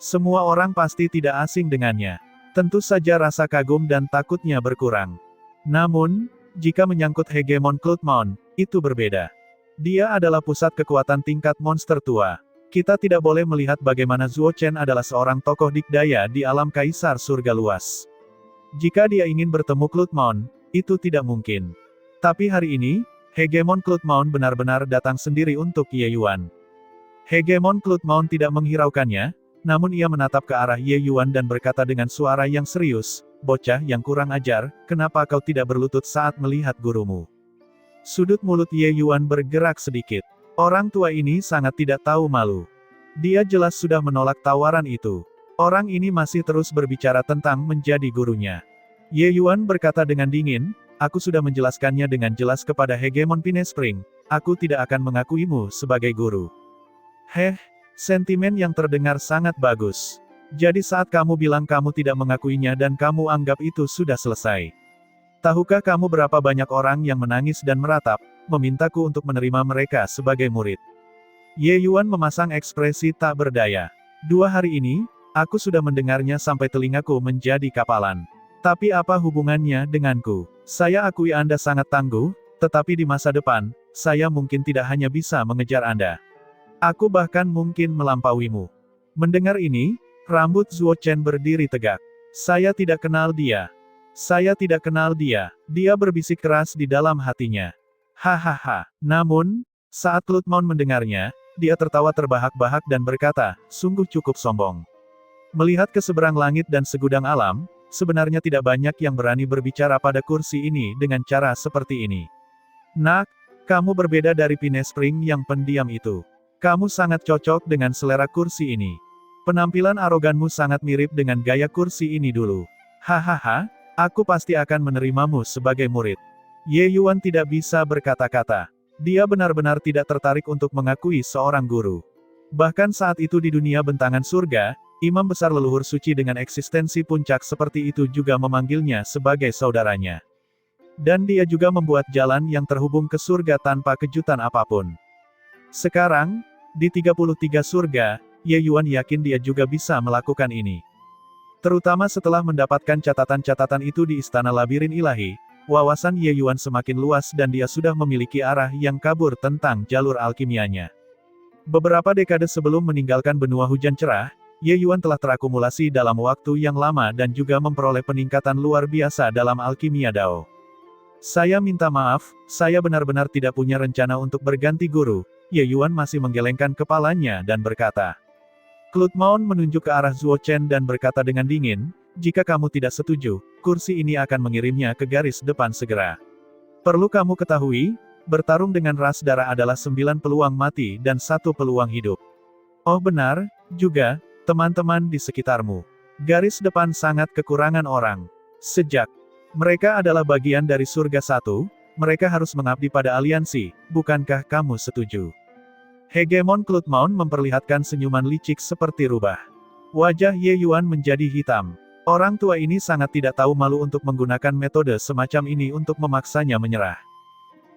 Semua orang pasti tidak asing dengannya. Tentu saja rasa kagum dan takutnya berkurang. Namun, jika menyangkut Hegemon Cloudmount, itu berbeda. Dia adalah pusat kekuatan tingkat monster tua. Kita tidak boleh melihat bagaimana Zuo Chen adalah seorang tokoh dikdaya di alam kaisar surga luas. Jika dia ingin bertemu Cloudmount, itu tidak mungkin. Tapi hari ini, Hegemon Cloudmount benar-benar datang sendiri untuk Ye Yuan. Hegemon Cloudmount tidak menghiraukannya, namun ia menatap ke arah Ye Yuan dan berkata dengan suara yang serius, bocah yang kurang ajar, kenapa kau tidak berlutut saat melihat gurumu? Sudut mulut Ye Yuan bergerak sedikit. Orang tua ini sangat tidak tahu malu. Dia jelas sudah menolak tawaran itu. Orang ini masih terus berbicara tentang menjadi gurunya. Ye Yuan berkata dengan dingin, aku sudah menjelaskannya dengan jelas kepada Hegemon Pinespring, aku tidak akan mengakuimu sebagai guru. Sentimen yang terdengar sangat bagus. Jadi saat kamu bilang kamu tidak mengakuinya dan kamu anggap itu sudah selesai. Tahukah kamu berapa banyak orang yang menangis dan meratap, memintaku untuk menerima mereka sebagai murid? Ye Yuan memasang ekspresi tak berdaya. 2 hari ini, aku sudah mendengarnya sampai telingaku menjadi kapalan. Tapi apa hubungannya denganku? Saya akui Anda sangat tangguh, tetapi di masa depan, saya mungkin tidak hanya bisa mengejar Anda. Aku bahkan mungkin melampauimu. Mendengar ini, rambut Zuo Chen berdiri tegak. Saya tidak kenal dia. Saya tidak kenal dia. Dia berbisik keras di dalam hatinya. Hahaha. Namun, saat Cloudmount mendengarnya, dia tertawa terbahak-bahak dan berkata, sungguh cukup sombong. Melihat ke seberang langit dan segudang alam, sebenarnya tidak banyak yang berani berbicara pada kursi ini dengan cara seperti ini. Nak, kamu berbeda dari Pinespring yang pendiam itu. Kamu sangat cocok dengan selera kursi ini. Penampilan aroganmu sangat mirip dengan gaya kursi ini dulu. Hahaha, aku pasti akan menerimamu sebagai murid. Ye Yuan tidak bisa berkata-kata. Dia benar-benar tidak tertarik untuk mengakui seorang guru. Bahkan saat itu di dunia bentangan surga, imam besar leluhur suci dengan eksistensi puncak seperti itu juga memanggilnya sebagai saudaranya. Dan dia juga membuat jalan yang terhubung ke surga tanpa kejutan apapun. Sekarang, di 33 surga, Ye Yuan yakin dia juga bisa melakukan ini. Terutama setelah mendapatkan catatan-catatan itu di Istana Labirin Ilahi, wawasan Ye Yuan semakin luas dan dia sudah memiliki arah yang kabur tentang jalur alkimianya. Beberapa dekade sebelum meninggalkan benua hujan cerah, Ye Yuan telah terakumulasi dalam waktu yang lama dan juga memperoleh peningkatan luar biasa dalam alkimia Dao. Saya minta maaf, saya benar-benar tidak punya rencana untuk berganti guru. Ye Yuan masih menggelengkan kepalanya dan berkata. Klutmaon menunjuk ke arah Zuo Chen dan berkata dengan dingin, jika kamu tidak setuju, kursi ini akan mengirimnya ke garis depan segera. Perlu kamu ketahui, bertarung dengan ras darah adalah 9 peluang mati dan 1 peluang hidup. Oh benar, juga, teman-teman di sekitarmu. Garis depan sangat kekurangan orang. Sejak mereka adalah bagian dari surga 1, mereka harus mengabdi pada aliansi, bukankah kamu setuju? Hegemon Klutmaon memperlihatkan senyuman licik seperti rubah. Wajah Ye Yuan menjadi hitam. Orang tua ini sangat tidak tahu malu untuk menggunakan metode semacam ini untuk memaksanya menyerah.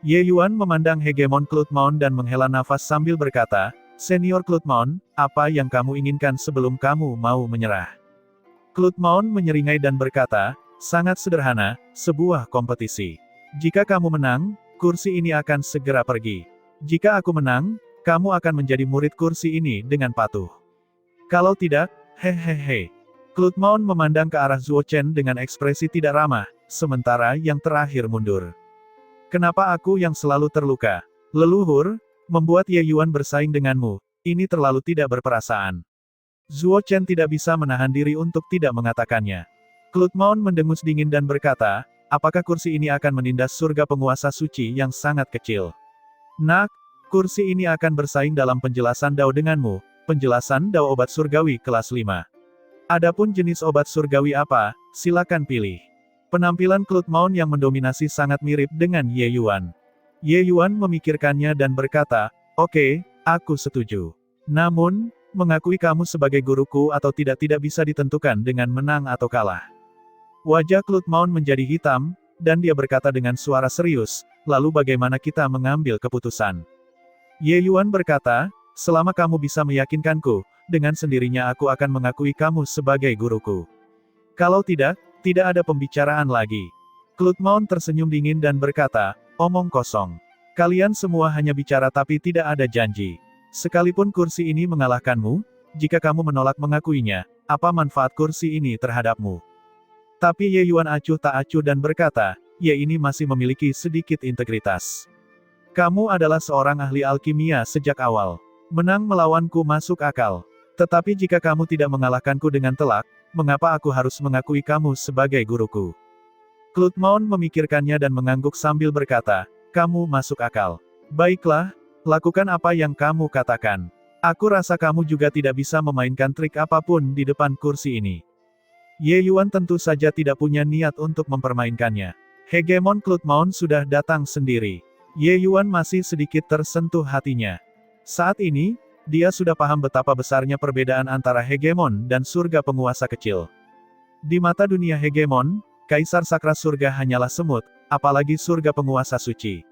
Ye Yuan memandang Hegemon Klutmaon dan menghela nafas sambil berkata, Senior Klutmaon, apa yang kamu inginkan sebelum kamu mau menyerah? Klutmaon menyeringai dan berkata, sangat sederhana, sebuah kompetisi. Jika kamu menang, kursi ini akan segera pergi. Jika aku menang, kamu akan menjadi murid kursi ini dengan patuh. Kalau tidak, hehehe. Klutmaon memandang ke arah Zuo Chen dengan ekspresi tidak ramah, sementara yang terakhir mundur. Kenapa aku yang selalu terluka? Leluhur, membuat Ye Yuan bersaing denganmu, ini terlalu tidak berperasaan. Zuo Chen tidak bisa menahan diri untuk tidak mengatakannya. Klutmaon mendengus dingin dan berkata, apakah kursi ini akan menindas surga penguasa suci yang sangat kecil? Nak, kursi ini akan bersaing dalam penjelasan Dao denganmu, penjelasan Dao obat surgawi kelas 5. Adapun jenis obat surgawi apa, silakan pilih. Penampilan Klutmaon yang mendominasi sangat mirip dengan Ye Yuan. Ye Yuan memikirkannya dan berkata, oke, aku setuju. Namun, mengakui kamu sebagai guruku atau tidak bisa ditentukan dengan menang atau kalah. Wajah Klutmaon menjadi hitam, dan dia berkata dengan suara serius, lalu bagaimana kita mengambil keputusan? Ye Yuan berkata, selama kamu bisa meyakinkanku, dengan sendirinya aku akan mengakui kamu sebagai guruku. Kalau tidak ada pembicaraan lagi. Klutmaon tersenyum dingin dan berkata, omong kosong. Kalian semua hanya bicara tapi tidak ada janji. Sekalipun kursi ini mengalahkanmu, jika kamu menolak mengakuinya, apa manfaat kursi ini terhadapmu? Tapi Ye Yuan acuh tak acuh dan berkata, Ye ini masih memiliki sedikit integritas. Kamu adalah seorang ahli alkimia sejak awal. Menang melawanku masuk akal. Tetapi jika kamu tidak mengalahkanku dengan telak, mengapa aku harus mengakui kamu sebagai guruku? Klutmaon memikirkannya dan mengangguk sambil berkata, kamu masuk akal. Baiklah, lakukan apa yang kamu katakan. Aku rasa kamu juga tidak bisa memainkan trik apapun di depan kursi ini. Ye Yuan tentu saja tidak punya niat untuk mempermainkannya. Hegemon Klutmaon sudah datang sendiri. Ye Yuan masih sedikit tersentuh hatinya. Saat ini, dia sudah paham betapa besarnya perbedaan antara hegemon dan surga penguasa kecil. Di mata dunia hegemon, Kaisar Sakra Surga hanyalah semut, apalagi surga penguasa suci.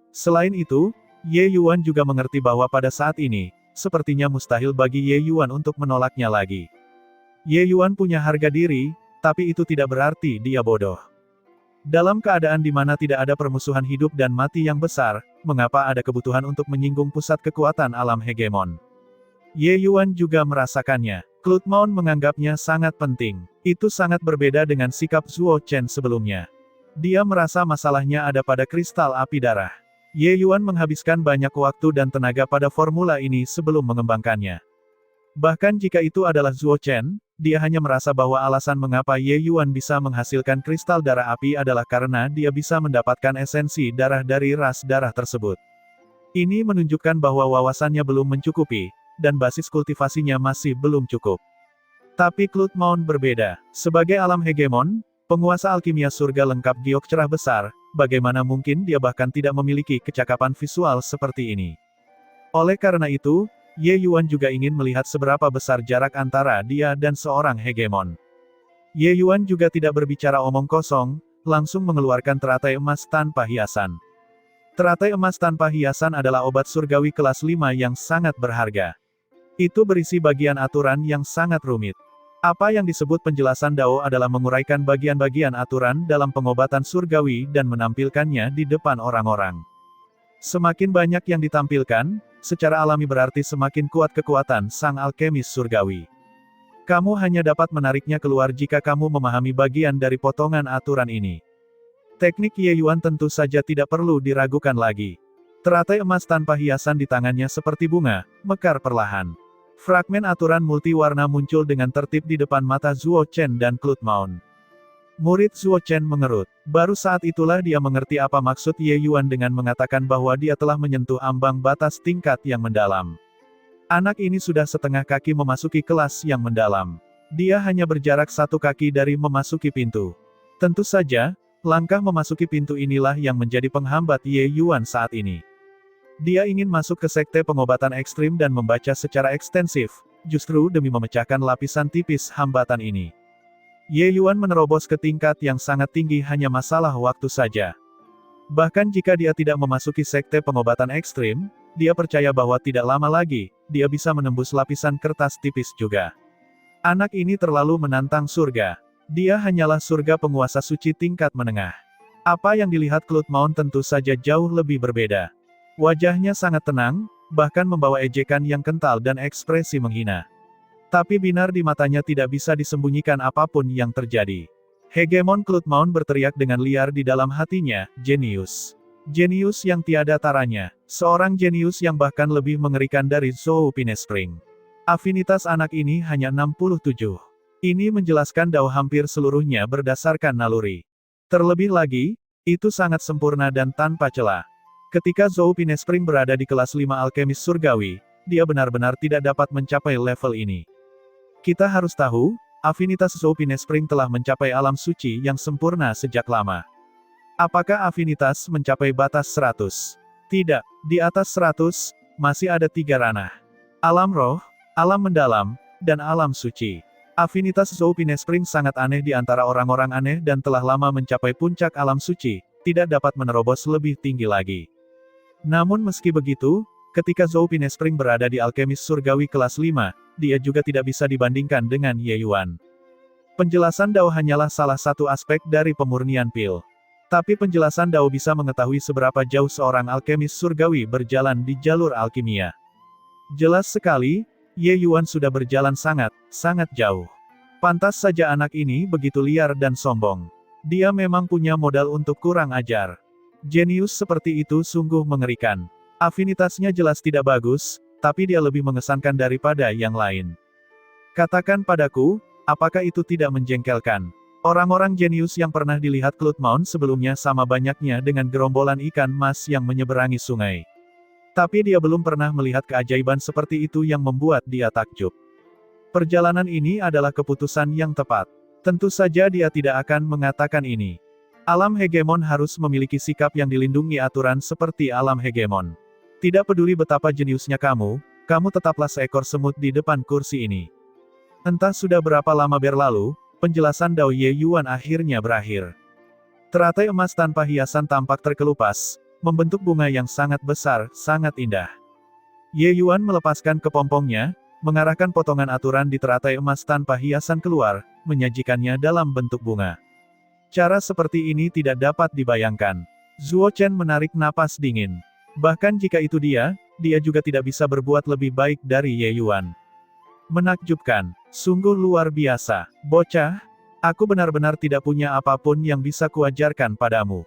Selain itu, Ye Yuan juga mengerti bahwa pada saat ini, sepertinya mustahil bagi Ye Yuan untuk menolaknya lagi. Ye Yuan punya harga diri, tapi itu tidak berarti dia bodoh. Dalam keadaan di mana tidak ada permusuhan hidup dan mati yang besar, mengapa ada kebutuhan untuk menyinggung pusat kekuatan alam hegemon? Ye Yuan juga merasakannya. Klutmaon menganggapnya sangat penting. Itu sangat berbeda dengan sikap Zuo Chen sebelumnya. Dia merasa masalahnya ada pada kristal api darah. Ye Yuan menghabiskan banyak waktu dan tenaga pada formula ini sebelum mengembangkannya. Bahkan jika itu adalah Zuo Chen, dia hanya merasa bahwa alasan mengapa Ye Yuan bisa menghasilkan kristal darah api adalah karena dia bisa mendapatkan esensi darah dari ras darah tersebut. Ini menunjukkan bahwa wawasannya belum mencukupi, dan basis kultivasinya masih belum cukup. Tapi Klutmaon berbeda. Sebagai alam hegemon, penguasa alkimia surga lengkap giok cerah besar, bagaimana mungkin dia bahkan tidak memiliki kecakapan visual seperti ini. Oleh karena itu, Ye Yuan juga ingin melihat seberapa besar jarak antara dia dan seorang hegemon. Ye Yuan juga tidak berbicara omong kosong, langsung mengeluarkan teratai emas tanpa hiasan. Teratai emas tanpa hiasan adalah obat surgawi kelas 5 yang sangat berharga. Itu berisi bagian aturan yang sangat rumit. Apa yang disebut penjelasan Dao adalah menguraikan bagian-bagian aturan dalam pengobatan surgawi dan menampilkannya di depan orang-orang. Semakin banyak yang ditampilkan, secara alami berarti semakin kuat kekuatan sang alkemis surgawi. Kamu hanya dapat menariknya keluar jika kamu memahami bagian dari potongan aturan ini. Teknik Ye Yuan tentu saja tidak perlu diragukan lagi. Teratai emas tanpa hiasan di tangannya seperti bunga, mekar perlahan. Fragmen aturan multiwarna muncul dengan tertib di depan mata Zuo Chen dan Cloud Moon. Murid Zuo Chen mengerut. Baru saat itulah dia mengerti apa maksud Ye Yuan dengan mengatakan bahwa dia telah menyentuh ambang batas tingkat yang mendalam. Anak ini sudah setengah kaki memasuki kelas yang mendalam. Dia hanya berjarak 1 kaki dari memasuki pintu. Tentu saja, langkah memasuki pintu inilah yang menjadi penghambat Ye Yuan saat ini. Dia ingin masuk ke sekte pengobatan ekstrim dan membaca secara ekstensif, justru demi memecahkan lapisan tipis hambatan ini. Ye Yuan menerobos ke tingkat yang sangat tinggi hanya masalah waktu saja. Bahkan jika dia tidak memasuki sekte pengobatan ekstrim, dia percaya bahwa tidak lama lagi, dia bisa menembus lapisan kertas tipis juga. Anak ini terlalu menantang surga. Dia hanyalah surga penguasa suci tingkat menengah. Apa yang dilihat Cloud Moon tentu saja jauh lebih berbeda. Wajahnya sangat tenang, bahkan membawa ejekan yang kental dan ekspresi menghina. Tapi binar di matanya tidak bisa disembunyikan apapun yang terjadi. Hegemon Cloud Moon berteriak dengan liar di dalam hatinya, jenius. Jenius yang tiada taranya, seorang jenius yang bahkan lebih mengerikan dari Zhou Pinespring. Afinitas anak ini hanya 67. Ini menjelaskan Dao hampir seluruhnya berdasarkan naluri. Terlebih lagi, itu sangat sempurna dan tanpa celah. Ketika Zhou Pinespring berada di kelas 5 alkemis surgawi, dia benar-benar tidak dapat mencapai level ini. Kita harus tahu, afinitas Zhou Pinespring telah mencapai alam suci yang sempurna sejak lama. Apakah afinitas mencapai batas 100? Tidak, di atas 100, masih ada 3 ranah. Alam roh, alam mendalam, dan alam suci. Afinitas Zhou Pinespring sangat aneh di antara orang-orang aneh dan telah lama mencapai puncak alam suci, tidak dapat menerobos lebih tinggi lagi. Namun meski begitu, ketika Zhou Pinespring berada di alkemis surgawi kelas 5, dia juga tidak bisa dibandingkan dengan Ye Yuan. Penjelasan Dao hanyalah salah satu aspek dari pemurnian pil. Tapi penjelasan Dao bisa mengetahui seberapa jauh seorang alkemis surgawi berjalan di jalur alkimia. Jelas sekali, Ye Yuan sudah berjalan sangat jauh. Pantas saja anak ini begitu liar dan sombong. Dia memang punya modal untuk kurang ajar. Jenius seperti itu sungguh mengerikan. Afinitasnya jelas tidak bagus, tapi dia lebih mengesankan daripada yang lain. Katakan padaku, apakah itu tidak menjengkelkan? Orang-orang jenius yang pernah dilihat Cloud Moon sebelumnya sama banyaknya dengan gerombolan ikan mas yang menyeberangi sungai. Tapi dia belum pernah melihat keajaiban seperti itu yang membuat dia takjub. Perjalanan ini adalah keputusan yang tepat. Tentu saja dia tidak akan mengatakan ini. Alam hegemon harus memiliki sikap yang dilindungi aturan seperti alam hegemon. Tidak peduli betapa jeniusnya kamu tetaplah seekor semut di depan kursi ini. Entah sudah berapa lama berlalu, penjelasan Dao Ye Yuan akhirnya berakhir. Teratai emas tanpa hiasan tampak terkelupas, membentuk bunga yang sangat besar, sangat indah. Ye Yuan melepaskan kepompongnya, mengarahkan potongan aturan di teratai emas tanpa hiasan keluar, menyajikannya dalam bentuk bunga. Cara seperti ini tidak dapat dibayangkan. Zuo Chen menarik napas dingin. Bahkan jika itu dia juga tidak bisa berbuat lebih baik dari Ye Yuan. Menakjubkan. Sungguh luar biasa. Bocah, aku benar-benar tidak punya apapun yang bisa kuajarkan padamu.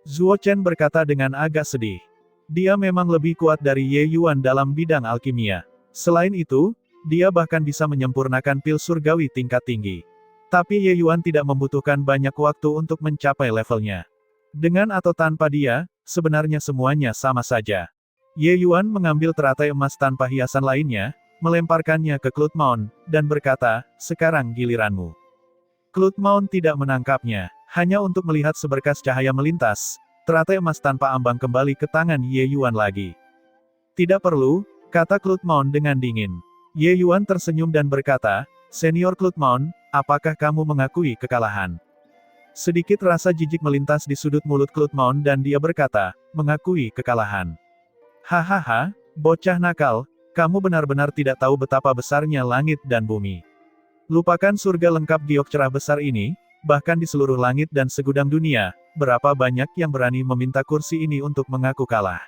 Zuo Chen berkata dengan agak sedih. Dia memang lebih kuat dari Ye Yuan dalam bidang alkimia. Selain itu, dia bahkan bisa menyempurnakan pil surgawi tingkat tinggi. Tapi Ye Yuan tidak membutuhkan banyak waktu untuk mencapai levelnya. Dengan atau tanpa dia, sebenarnya semuanya sama saja. Ye Yuan mengambil teratai emas tanpa hiasan lainnya, melemparkannya ke Cloud Moon, dan berkata, sekarang giliranmu. Cloud Moon tidak menangkapnya, hanya untuk melihat seberkas cahaya melintas, teratai emas tanpa ambang kembali ke tangan Ye Yuan lagi. Tidak perlu, kata Cloud Moon dengan dingin. Ye Yuan tersenyum dan berkata, Senior Cloud Moon, apakah kamu mengakui kekalahan? Sedikit rasa jijik melintas di sudut mulut Cloud Moon dan dia berkata, mengakui kekalahan. Hahaha, bocah nakal, Kamu benar-benar tidak tahu betapa besarnya langit dan bumi. Lupakan surga lengkap giok cerah besar ini, bahkan di seluruh langit dan segudang dunia, berapa banyak yang berani meminta kursi ini untuk mengaku kalah.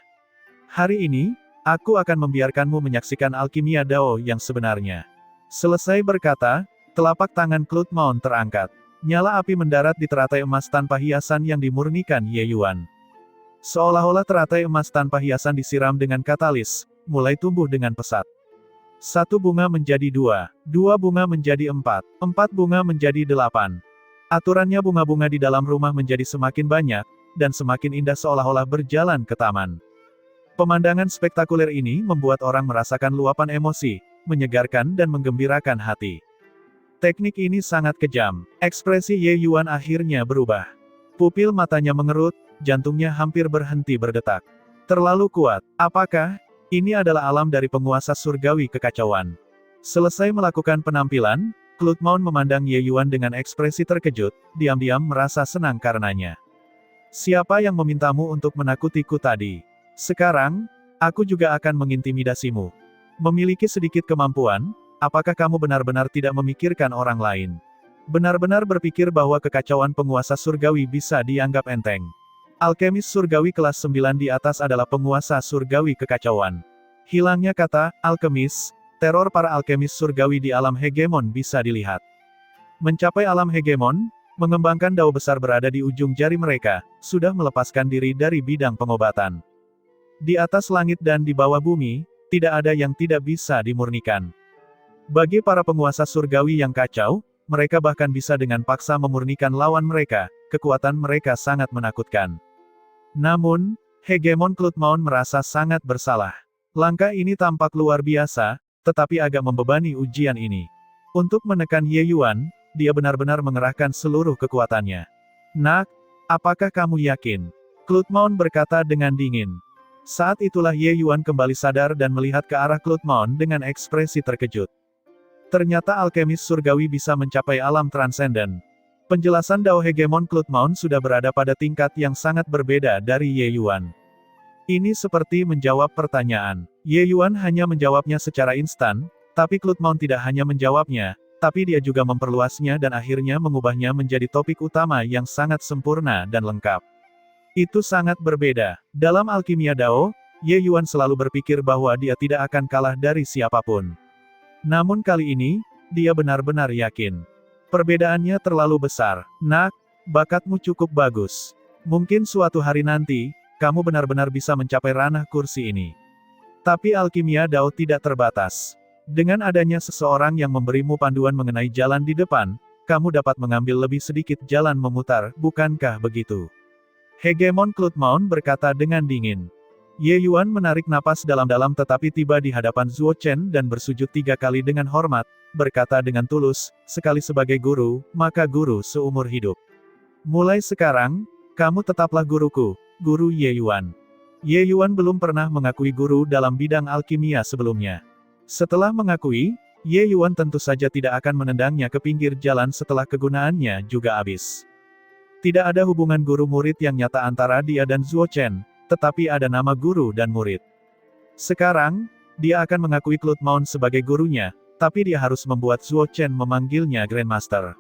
Hari ini, aku akan membiarkanmu menyaksikan alkimia Dao yang sebenarnya. Selesai berkata, telapak tangan Cloud Moon terangkat. Nyala api mendarat di teratai emas tanpa hiasan yang dimurnikan Ye Yuan. Seolah-olah teratai emas tanpa hiasan disiram dengan katalis, mulai tumbuh dengan pesat. 1 bunga menjadi 2, 2 bunga menjadi 4, 4 bunga menjadi 8. Aturannya bunga-bunga di dalam rumah menjadi semakin banyak, dan semakin indah seolah-olah berjalan ke taman. Pemandangan spektakuler ini membuat orang merasakan luapan emosi, menyegarkan dan menggembirakan hati. Teknik ini sangat kejam. Ekspresi Ye Yuan akhirnya berubah. Pupil matanya mengerut, jantungnya hampir berhenti berdetak. Terlalu kuat. Apakah ini adalah alam dari penguasa surgawi kekacauan? Selesai melakukan penampilan, Cloud Moon memandang Ye Yuan dengan ekspresi terkejut, diam-diam merasa senang karenanya. Siapa yang memintamu untuk menakutiku tadi? Sekarang, aku juga akan mengintimidasimu. Memiliki sedikit kemampuan, apakah kamu benar-benar tidak memikirkan orang lain? Benar-benar berpikir bahwa kekacauan penguasa surgawi bisa dianggap enteng. Alkemis surgawi kelas 9 di atas adalah penguasa surgawi kekacauan. Hilangnya kata alkemis, teror para alkemis surgawi di alam hegemon bisa dilihat. Mencapai alam hegemon, mengembangkan dao besar berada di ujung jari mereka, sudah melepaskan diri dari bidang pengobatan. Di atas langit dan di bawah bumi, tidak ada yang tidak bisa dimurnikan. Bagi para penguasa surgawi yang kacau, mereka bahkan bisa dengan paksa memurnikan lawan mereka, kekuatan mereka sangat menakutkan. Namun, hegemon Cloud Moon merasa sangat bersalah. Langkah ini tampak luar biasa, tetapi agak membebani ujian ini. Untuk menekan Ye Yuan, dia benar-benar mengerahkan seluruh kekuatannya. Nak, apakah kamu yakin? Cloud Moon berkata dengan dingin. Saat itulah Ye Yuan kembali sadar dan melihat ke arah Cloud Moon dengan ekspresi terkejut. Ternyata alkemis surgawi bisa mencapai alam transenden. Penjelasan Dao Hegemon Cloud Moon sudah berada pada tingkat yang sangat berbeda dari Ye Yuan. Ini seperti menjawab pertanyaan. Ye Yuan hanya menjawabnya secara instan, tapi Cloud Moon tidak hanya menjawabnya, tapi dia juga memperluasnya dan akhirnya mengubahnya menjadi topik utama yang sangat sempurna dan lengkap. Itu sangat berbeda. Dalam alkimia Dao, Ye Yuan selalu berpikir bahwa dia tidak akan kalah dari siapapun. Namun kali ini, dia benar-benar yakin. Perbedaannya terlalu besar. Nak, bakatmu cukup bagus. Mungkin suatu hari nanti, kamu benar-benar bisa mencapai ranah kursi ini. Tapi alkimia Dao tidak terbatas. Dengan adanya seseorang yang memberimu panduan mengenai jalan di depan, kamu dapat mengambil lebih sedikit jalan memutar, bukankah begitu? Hegemon Cloud Moon berkata dengan dingin. Ye Yuan menarik napas dalam-dalam tetapi tiba di hadapan Zuo Chen dan bersujud 3 kali dengan hormat, berkata dengan tulus, sekali sebagai guru, maka guru seumur hidup. Mulai sekarang, kamu tetaplah guruku, Guru Ye Yuan. Ye Yuan belum pernah mengakui guru dalam bidang alkimia sebelumnya. Setelah mengakui, Ye Yuan tentu saja tidak akan menendangnya ke pinggir jalan setelah kegunaannya juga habis. Tidak ada hubungan guru-murid yang nyata antara dia dan Zuo Chen, tetapi ada nama guru dan murid. Sekarang, dia akan mengakui Cloud Moon sebagai gurunya, tapi dia harus membuat Zuo Chen memanggilnya Grandmaster.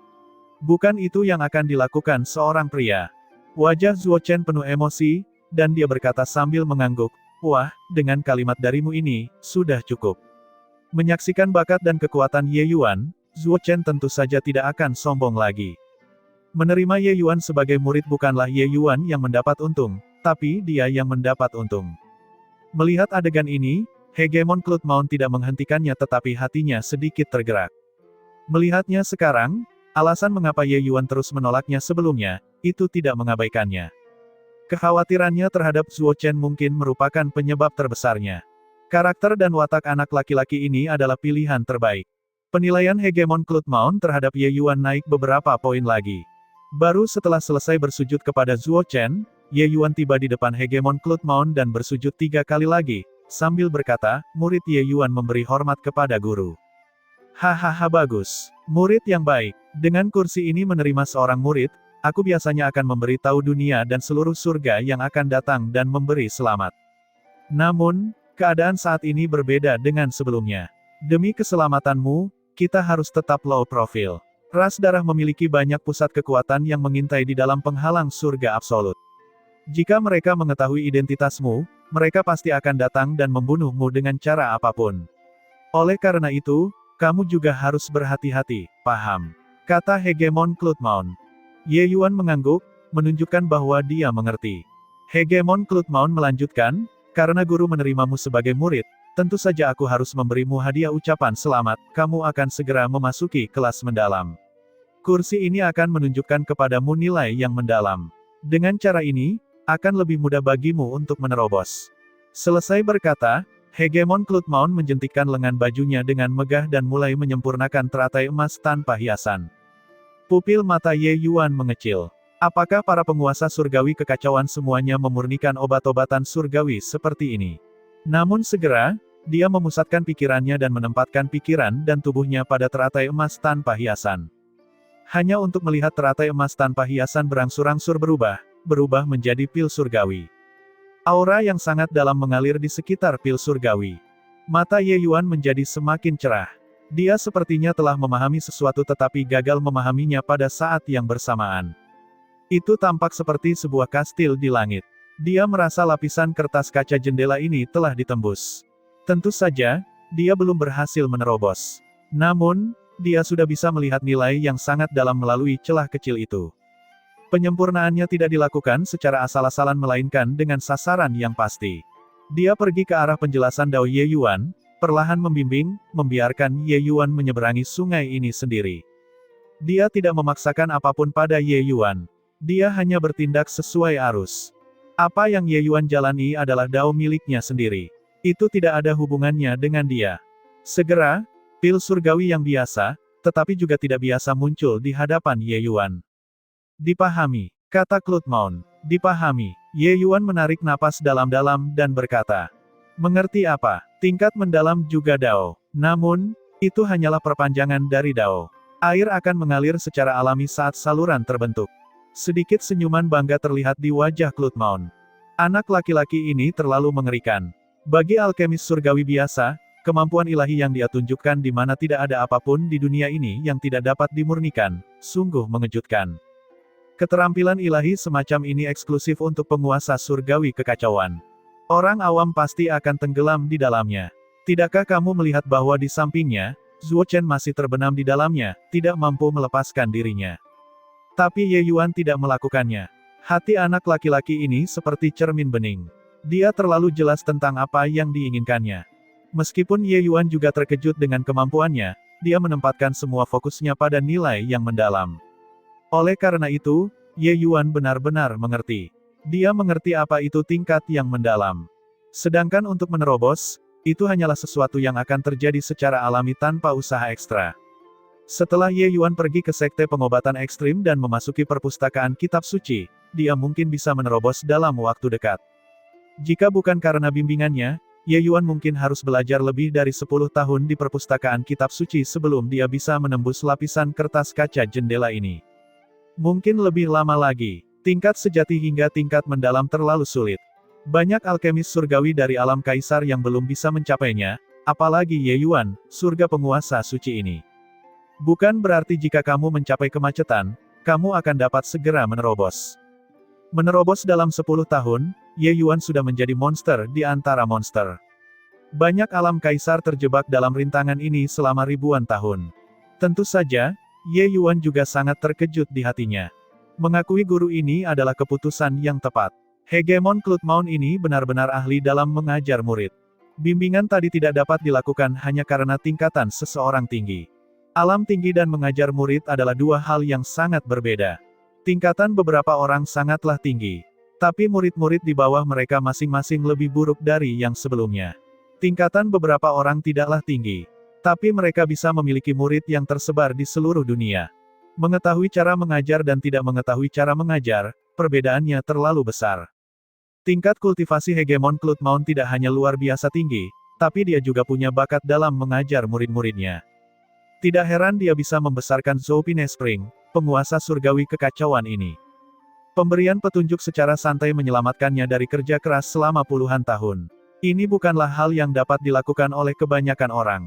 Bukan itu yang akan dilakukan seorang pria. Wajah Zuo Chen penuh emosi, dan dia berkata sambil mengangguk, "Wah, dengan kalimat darimu ini, sudah cukup." Menyaksikan bakat dan kekuatan Ye Yuan, Zuo Chen tentu saja tidak akan sombong lagi. Menerima Ye Yuan sebagai murid bukanlah Ye Yuan yang mendapat untung, tapi dia yang mendapat untung. Melihat adegan ini, Hegemon Cloud Moon tidak menghentikannya tetapi hatinya sedikit tergerak. Melihatnya sekarang, alasan mengapa Ye Yuan terus menolaknya sebelumnya, itu tidak mengabaikannya. Kekhawatirannya terhadap Zuo Chen mungkin merupakan penyebab terbesarnya. Karakter dan watak anak laki-laki ini adalah pilihan terbaik. Penilaian Hegemon Cloud Moon terhadap Ye Yuan naik beberapa poin lagi. Baru setelah selesai bersujud kepada Zuo Chen, Ye Yuan tiba di depan Hegemon Cloud Moon dan bersujud 3 kali lagi, sambil berkata, murid Ye Yuan memberi hormat kepada guru. Hahaha bagus. Murid yang baik. Dengan kursi ini menerima seorang murid, aku biasanya akan memberi tahu dunia dan seluruh surga yang akan datang dan memberi selamat. Namun, Keadaan saat ini berbeda dengan sebelumnya. Demi keselamatanmu, kita harus tetap low profile. Ras darah memiliki banyak pusat kekuatan yang mengintai di dalam penghalang surga absolut. Jika mereka mengetahui identitasmu, mereka pasti akan datang dan membunuhmu dengan cara apapun. Oleh karena itu, kamu juga harus berhati-hati, paham? Kata Hegemon Cloudmount. Ye Yuan mengangguk, menunjukkan bahwa dia mengerti. Hegemon Cloudmount melanjutkan, karena guru menerimamu sebagai murid, tentu saja aku harus memberimu hadiah ucapan selamat, kamu akan segera memasuki kelas mendalam. Kursi ini akan menunjukkan kepadamu nilai yang mendalam. Dengan cara ini, akan lebih mudah bagimu untuk menerobos. Selesai berkata, Hegemon Cloudmount menjentikkan lengan bajunya dengan megah dan mulai menyempurnakan teratai emas tanpa hiasan. Pupil mata Ye Yuan mengecil. Apakah para penguasa surgawi kekacauan semuanya memurnikan obat-obatan surgawi seperti ini? Namun segera, dia memusatkan pikirannya dan menempatkan pikiran dan tubuhnya pada teratai emas tanpa hiasan. Hanya untuk melihat teratai emas tanpa hiasan berangsur-angsur berubah menjadi pil surgawi. Aura yang sangat dalam mengalir di sekitar pil surgawi. Mata Ye Yuan menjadi semakin cerah. Dia sepertinya telah memahami sesuatu tetapi gagal memahaminya pada saat yang bersamaan. Itu tampak seperti sebuah kastil di langit. Dia merasa lapisan kertas kaca jendela ini telah ditembus. Tentu saja, dia belum berhasil menerobos. Namun, dia sudah bisa melihat nilai yang sangat dalam melalui celah kecil itu. Penyempurnaannya tidak dilakukan secara asal-asalan melainkan dengan sasaran yang pasti. Dia pergi ke arah penjelasan Dao Ye Yuan, perlahan membiarkan Ye Yuan menyeberangi sungai ini sendiri. Dia tidak memaksakan apapun pada Ye Yuan. Dia hanya bertindak sesuai arus. Apa yang Ye Yuan jalani adalah Dao miliknya sendiri. Itu tidak ada hubungannya dengan dia. Segera, pil surgawi yang biasa, tetapi juga tidak biasa muncul di hadapan Ye Yuan. Dipahami, kata Cloudmount. Dipahami. Ye Yuan menarik napas dalam-dalam dan berkata. Mengerti apa? Tingkat mendalam juga Dao. Namun, itu hanyalah perpanjangan dari Dao. Air akan mengalir secara alami saat saluran terbentuk. Sedikit senyuman bangga terlihat di wajah Cloudmount. Anak laki-laki ini terlalu mengerikan. Bagi alkemis surgawi biasa, kemampuan ilahi yang dia tunjukkan di mana tidak ada apapun di dunia ini yang tidak dapat dimurnikan, sungguh mengejutkan. Keterampilan ilahi semacam ini eksklusif untuk penguasa surgawi kekacauan. Orang awam pasti akan tenggelam di dalamnya. Tidakkah kamu melihat bahwa di sampingnya, Zuo Chen masih terbenam di dalamnya, tidak mampu melepaskan dirinya. Tapi Ye Yuan tidak melakukannya. Hati anak laki-laki ini seperti cermin bening. Dia terlalu jelas tentang apa yang diinginkannya. Meskipun Ye Yuan juga terkejut dengan kemampuannya, dia menempatkan semua fokusnya pada nilai yang mendalam. Oleh karena itu, Ye Yuan benar-benar mengerti. Dia mengerti apa itu tingkat yang mendalam. Sedangkan untuk menerobos, itu hanyalah sesuatu yang akan terjadi secara alami tanpa usaha ekstra. Setelah Ye Yuan pergi ke sekte pengobatan ekstrim dan memasuki perpustakaan kitab suci, dia mungkin bisa menerobos dalam waktu dekat. Jika bukan karena bimbingannya, Ye Yuan mungkin harus belajar lebih dari 10 tahun di perpustakaan kitab suci sebelum dia bisa menembus lapisan kertas kaca jendela ini. Mungkin lebih lama lagi. Tingkat sejati hingga tingkat mendalam terlalu sulit. Banyak alkemis surgawi dari alam kaisar yang belum bisa mencapainya, apalagi Ye Yuan, surga penguasa suci ini. Bukan berarti jika kamu mencapai kemacetan, kamu akan dapat segera menerobos. Menerobos dalam 10 tahun, Ye Yuan sudah menjadi monster di antara monster. Banyak alam kaisar terjebak dalam rintangan ini selama ribuan tahun. Tentu saja, Ye Yuan juga sangat terkejut di hatinya. Mengakui guru ini adalah keputusan yang tepat. Hegemon Cloudmount ini benar-benar ahli dalam mengajar murid. Bimbingan tadi tidak dapat dilakukan hanya karena tingkatan seseorang tinggi. Alam tinggi dan mengajar murid adalah dua hal yang sangat berbeda. Tingkatan beberapa orang sangatlah tinggi. Tapi murid-murid di bawah mereka masing-masing lebih buruk dari yang sebelumnya. Tingkatan beberapa orang tidaklah tinggi. Tapi mereka bisa memiliki murid yang tersebar di seluruh dunia. Mengetahui cara mengajar dan tidak mengetahui cara mengajar, perbedaannya terlalu besar. Tingkat kultivasi Hegemon Cloudmount tidak hanya luar biasa tinggi, tapi dia juga punya bakat dalam mengajar murid-muridnya. Tidak heran dia bisa membesarkan Zhou Pinespring, penguasa surgawi kekacauan ini. Pemberian petunjuk secara santai menyelamatkannya dari kerja keras selama puluhan tahun. Ini bukanlah hal yang dapat dilakukan oleh kebanyakan orang.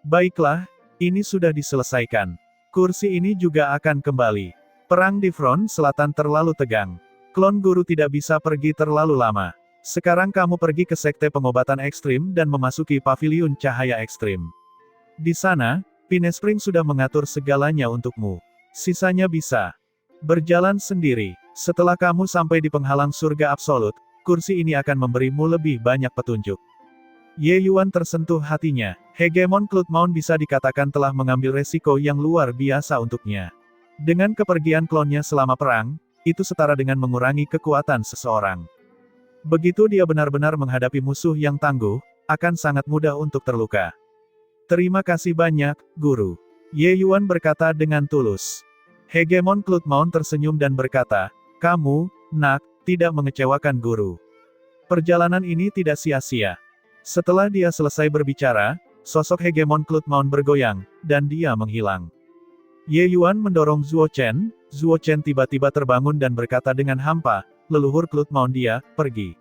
Baiklah, ini sudah diselesaikan. Kursi ini juga akan kembali. Perang di front selatan terlalu tegang. Klon guru tidak bisa pergi terlalu lama. Sekarang kamu pergi ke sekte pengobatan ekstrim dan memasuki paviliun cahaya ekstrim. Di sana, Pinespring sudah mengatur segalanya untukmu. Sisanya bisa berjalan sendiri. Setelah kamu sampai di penghalang surga absolut, kursi ini akan memberimu lebih banyak petunjuk. Ye Yuan tersentuh hatinya. Hegemon Cloudmount bisa dikatakan telah mengambil resiko yang luar biasa untuknya. Dengan kepergian klonnya selama perang, itu setara dengan mengurangi kekuatan seseorang. Begitu dia benar-benar menghadapi musuh yang tangguh, akan sangat mudah untuk terluka. Terima kasih banyak, Guru. Ye Yuan berkata dengan tulus. Hegemon Cloudmount tersenyum dan berkata, kamu, Nak, tidak mengecewakan Guru. Perjalanan ini tidak sia-sia. Setelah dia selesai berbicara, sosok Hegemon Cloudmount bergoyang, dan dia menghilang. Ye Yuan mendorong Zuo Chen tiba-tiba terbangun dan berkata dengan hampa, leluhur Cloudmount dia, pergi.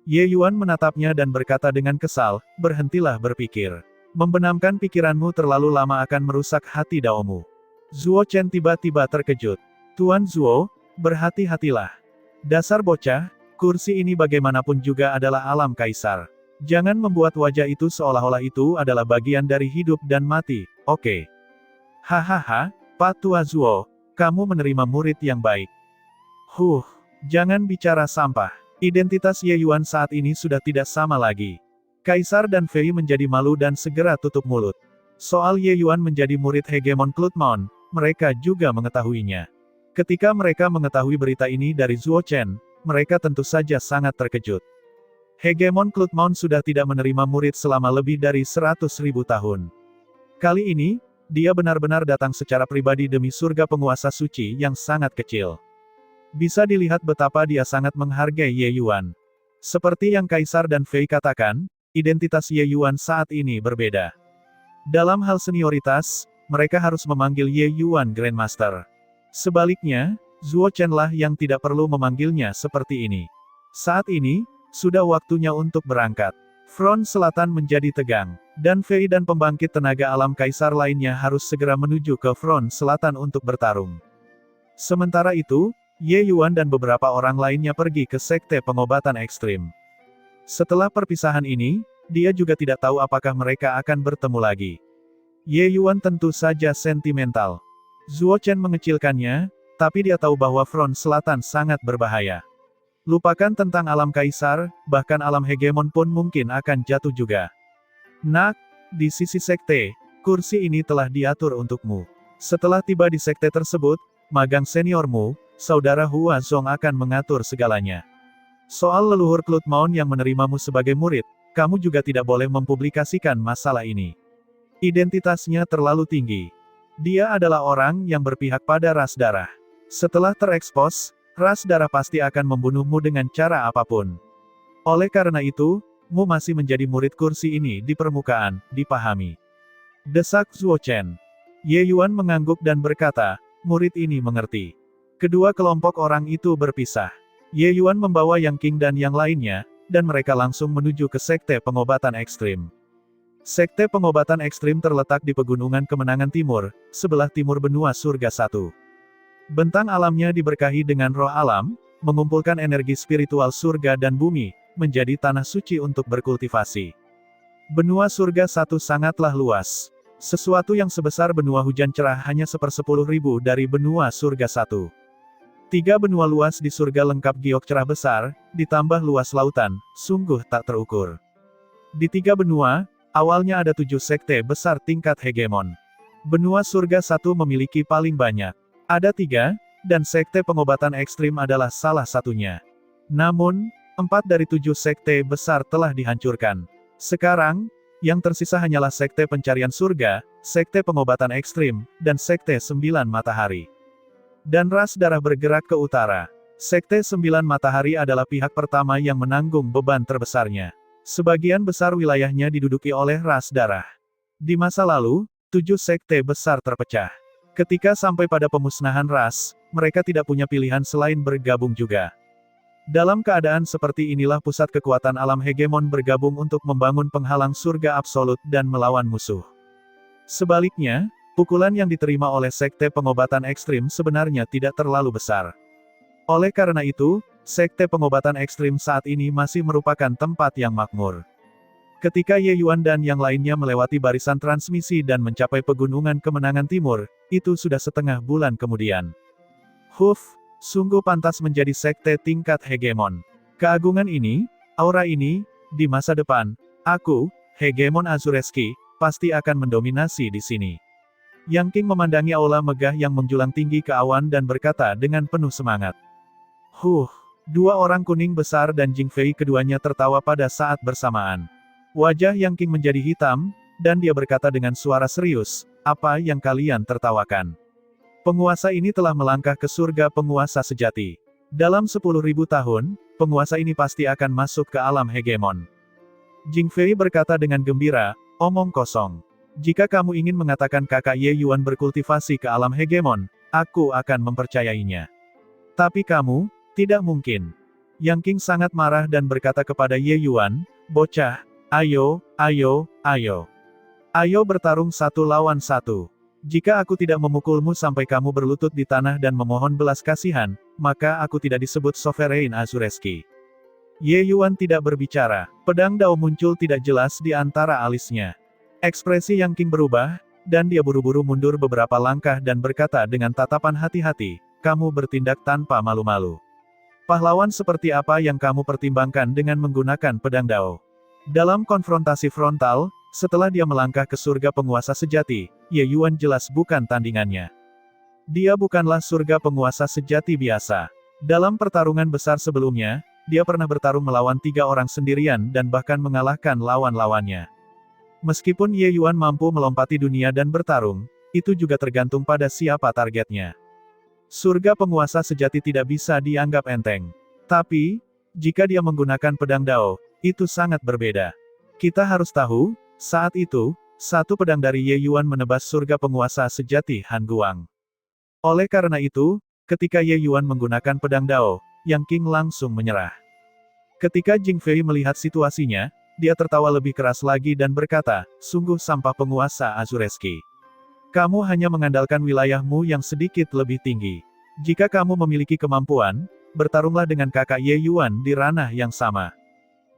Ye Yuan menatapnya dan berkata dengan kesal, berhentilah berpikir. Membenamkan pikiranmu terlalu lama akan merusak hati Daomu. Zuo Chen tiba-tiba terkejut. Tuan Zuo, berhati-hatilah. Dasar bocah, kursi ini bagaimanapun juga adalah alam kaisar. Jangan membuat wajah itu seolah-olah itu adalah bagian dari hidup dan mati, oke? Hahaha, Pak Tua Zuo, kamu menerima murid yang baik. Jangan bicara sampah. Identitas Ye Yuan saat ini sudah tidak sama lagi. Kaisar dan Fei menjadi malu dan segera tutup mulut. Soal Ye Yuan menjadi murid Hegemon Cloudmount, mereka juga mengetahuinya. Ketika mereka mengetahui berita ini dari Zuo Chen, mereka tentu saja sangat terkejut. Hegemon Cloudmount sudah tidak menerima murid selama lebih dari 100.000 tahun. Kali ini, dia benar-benar datang secara pribadi demi surga penguasa suci yang sangat kecil. Bisa dilihat betapa dia sangat menghargai Ye Yuan. Seperti yang Kaisar dan Fei katakan, identitas Ye Yuan saat ini berbeda. Dalam hal senioritas, mereka harus memanggil Ye Yuan Grandmaster. Sebaliknya, Zuo Chen lah yang tidak perlu memanggilnya seperti ini. Saat ini, sudah waktunya untuk berangkat. Front selatan menjadi tegang, dan Fei dan pembangkit tenaga alam kaisar lainnya harus segera menuju ke front selatan untuk bertarung. Sementara itu, Ye Yuan dan beberapa orang lainnya pergi ke sekte pengobatan ekstrim. Setelah perpisahan ini, dia juga tidak tahu apakah mereka akan bertemu lagi. Ye Yuan tentu saja sentimental. Zuo Chen mengecilkannya, tapi dia tahu bahwa front selatan sangat berbahaya. Lupakan tentang alam kaisar, bahkan alam hegemon pun mungkin akan jatuh juga. Nak, di sisi sekte, kursi ini telah diatur untukmu. Setelah tiba di sekte tersebut, magang seniormu, Saudara Hua Zong akan mengatur segalanya. Soal leluhur Cloudmount yang menerimamu sebagai murid, kamu juga tidak boleh mempublikasikan masalah ini. Identitasnya terlalu tinggi. Dia adalah orang yang berpihak pada ras darah. Setelah terekspos, ras darah pasti akan membunuhmu dengan cara apapun. Oleh karena itu, mu masih menjadi murid kursi ini di permukaan, dipahami. Desak Zuo Chen. Ye Yuan mengangguk dan berkata, murid ini mengerti. Kedua kelompok orang itu berpisah. Ye Yuan membawa Yang King dan yang lainnya, dan mereka langsung menuju ke sekte pengobatan ekstrim. Sekte pengobatan ekstrim terletak di Pegunungan Kemenangan Timur, sebelah timur benua surga 1. Bentang alamnya diberkahi dengan roh alam, mengumpulkan energi spiritual surga dan bumi, menjadi tanah suci untuk berkultivasi. Benua surga 1 sangatlah luas. Sesuatu yang sebesar benua hujan cerah hanya 1/10.000 dari benua surga 1. 3 benua luas di surga lengkap giok cerah besar, ditambah luas lautan, sungguh tak terukur. Di 3 benua, awalnya ada 7 sekte besar tingkat hegemon. Benua surga 1 memiliki paling banyak. Ada 3, dan sekte pengobatan ekstrim adalah salah satunya. Namun, 4 dari 7 sekte besar telah dihancurkan. Sekarang, yang tersisa hanyalah sekte pencarian surga, sekte pengobatan ekstrim, dan sekte 9 matahari. Dan ras darah bergerak ke utara. Sekte 9 matahari adalah pihak pertama yang menanggung beban terbesarnya. Sebagian besar wilayahnya diduduki oleh ras darah. Di masa lalu, 7 sekte besar terpecah. Ketika sampai pada pemusnahan ras, mereka tidak punya pilihan selain bergabung juga. Dalam keadaan seperti inilah pusat kekuatan alam hegemon bergabung untuk membangun penghalang surga absolut dan melawan musuh. Sebaliknya, pukulan yang diterima oleh Sekte Pengobatan Ekstrim sebenarnya tidak terlalu besar. Oleh karena itu, Sekte Pengobatan Ekstrim saat ini masih merupakan tempat yang makmur. Ketika Ye Yuan dan yang lainnya melewati barisan transmisi dan mencapai pegunungan kemenangan timur, itu sudah setengah bulan kemudian. Sungguh pantas menjadi sekte tingkat hegemon. Keagungan ini, aura ini, di masa depan, aku, hegemon Azureski, pasti akan mendominasi di sini. Yang King memandangi aula megah yang menjulang tinggi ke awan dan berkata dengan penuh semangat. Dua orang kuning besar dan Jing Fei keduanya tertawa pada saat bersamaan. Wajah Yang King menjadi hitam, dan dia berkata dengan suara serius, apa yang kalian tertawakan? Penguasa ini telah melangkah ke surga penguasa sejati. Dalam 10.000 tahun, penguasa ini pasti akan masuk ke alam hegemon. Jing Fei berkata dengan gembira, omong kosong. Jika kamu ingin mengatakan kakak Ye Yuan berkultivasi ke alam hegemon, aku akan mempercayainya. Tapi kamu, tidak mungkin. Yang King sangat marah dan berkata kepada Ye Yuan, bocah, ayo bertarung satu lawan satu. Jika aku tidak memukulmu sampai kamu berlutut di tanah dan memohon belas kasihan, maka aku tidak disebut Sovereign Azureski. Ye Yuan tidak berbicara. Pedang Dao muncul tidak jelas di antara alisnya. Ekspresi Yang King berubah, dan dia buru-buru mundur beberapa langkah dan berkata dengan tatapan hati-hati, kamu bertindak tanpa malu-malu. Pahlawan seperti apa yang kamu pertimbangkan dengan menggunakan pedang Dao? Dalam konfrontasi frontal, setelah dia melangkah ke surga penguasa sejati, Ye Yuan jelas bukan tandingannya. Dia bukanlah surga penguasa sejati biasa. Dalam pertarungan besar sebelumnya, dia pernah bertarung melawan 3 orang sendirian dan bahkan mengalahkan lawan-lawannya. Meskipun Ye Yuan mampu melompati dunia dan bertarung, itu juga tergantung pada siapa targetnya. Surga penguasa sejati tidak bisa dianggap enteng. Tapi, jika dia menggunakan pedang Dao, itu sangat berbeda. Kita harus tahu, saat itu, satu pedang dari Ye Yuan menebas surga penguasa sejati Han Guang. Oleh karena itu, ketika Ye Yuan menggunakan pedang Dao, Yang King langsung menyerah. Ketika Jing Fei melihat situasinya, dia tertawa lebih keras lagi dan berkata, sungguh sampah penguasa Azureski. Kamu hanya mengandalkan wilayahmu yang sedikit lebih tinggi. Jika kamu memiliki kemampuan, bertarunglah dengan kakak Ye Yuan di ranah yang sama.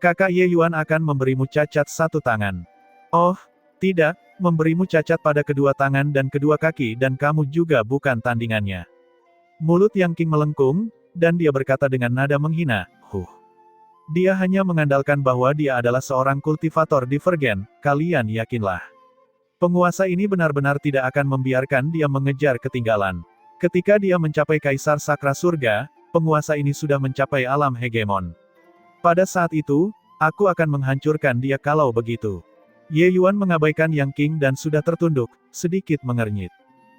Kakak Ye Yuan akan memberimu cacat satu tangan. Oh, tidak, memberimu cacat pada kedua tangan dan kedua kaki dan kamu juga bukan tandingannya. Mulut Yang King melengkung, dan dia berkata dengan nada menghina, Dia hanya mengandalkan bahwa dia adalah seorang kultivator divergen, kalian yakinlah. Penguasa ini benar-benar tidak akan membiarkan dia mengejar ketinggalan. Ketika dia mencapai Kaisar Sakra Surga, penguasa ini sudah mencapai alam hegemon. Pada saat itu, aku akan menghancurkan dia kalau begitu. Ye Yuan mengabaikan Yang King dan sudah tertunduk, sedikit mengernyit.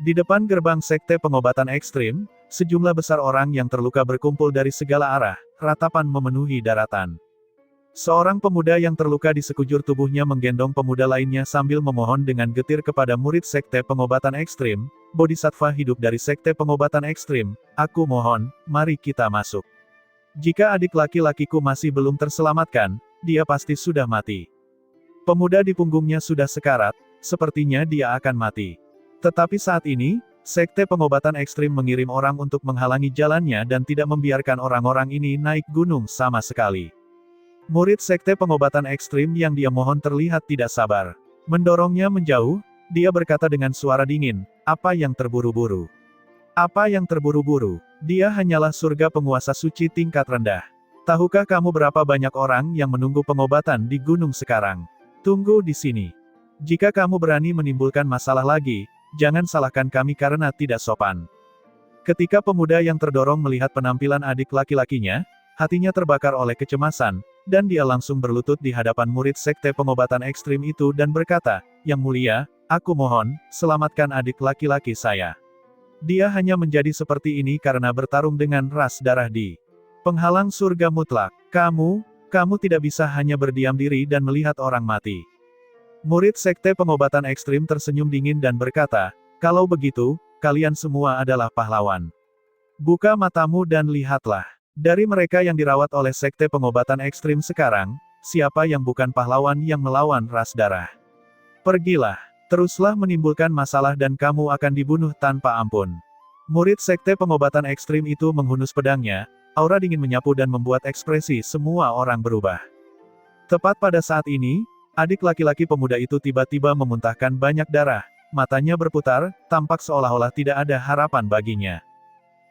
Di depan gerbang Sekte Pengobatan Ekstrim, sejumlah besar orang yang terluka berkumpul dari segala arah, ratapan memenuhi daratan. Seorang pemuda yang terluka di sekujur tubuhnya menggendong pemuda lainnya sambil memohon dengan getir kepada murid Sekte Pengobatan Ekstrim, Bodhisattva hidup dari Sekte Pengobatan Ekstrim, aku mohon, mari kita masuk. Jika adik laki-lakiku masih belum terselamatkan, dia pasti sudah mati. Pemuda di punggungnya sudah sekarat, sepertinya dia akan mati. Tetapi saat ini, Sekte Pengobatan Ekstrim mengirim orang untuk menghalangi jalannya dan tidak membiarkan orang-orang ini naik gunung sama sekali. Murid Sekte Pengobatan Ekstrim yang dia mohon terlihat tidak sabar. Mendorongnya menjauh, dia berkata dengan suara dingin, apa yang terburu-buru? Apa yang terburu-buru? Dia hanyalah surga penguasa suci tingkat rendah. Tahukah kamu berapa banyak orang yang menunggu pengobatan di gunung sekarang? Tunggu di sini. Jika kamu berani menimbulkan masalah lagi, jangan salahkan kami karena tidak sopan. Ketika pemuda yang terdorong melihat penampilan adik laki-lakinya, hatinya terbakar oleh kecemasan, dan dia langsung berlutut di hadapan murid Sekte Pengobatan Ekstrim itu dan berkata, Yang Mulia, aku mohon, selamatkan adik laki-laki saya. Dia hanya menjadi seperti ini karena bertarung dengan ras darah di penghalang surga mutlak. Kamu tidak bisa hanya berdiam diri dan melihat orang mati. Murid Sekte Pengobatan Ekstrim tersenyum dingin dan berkata, kalau begitu, kalian semua adalah pahlawan. Buka matamu dan lihatlah. Dari mereka yang dirawat oleh Sekte Pengobatan Ekstrim sekarang, siapa yang bukan pahlawan yang melawan ras darah? Pergilah, teruslah menimbulkan masalah dan kamu akan dibunuh tanpa ampun. Murid Sekte Pengobatan Ekstrim itu menghunus pedangnya, aura dingin menyapu dan membuat ekspresi semua orang berubah. Tepat pada saat ini, adik laki-laki pemuda itu tiba-tiba memuntahkan banyak darah, matanya berputar, tampak seolah-olah tidak ada harapan baginya.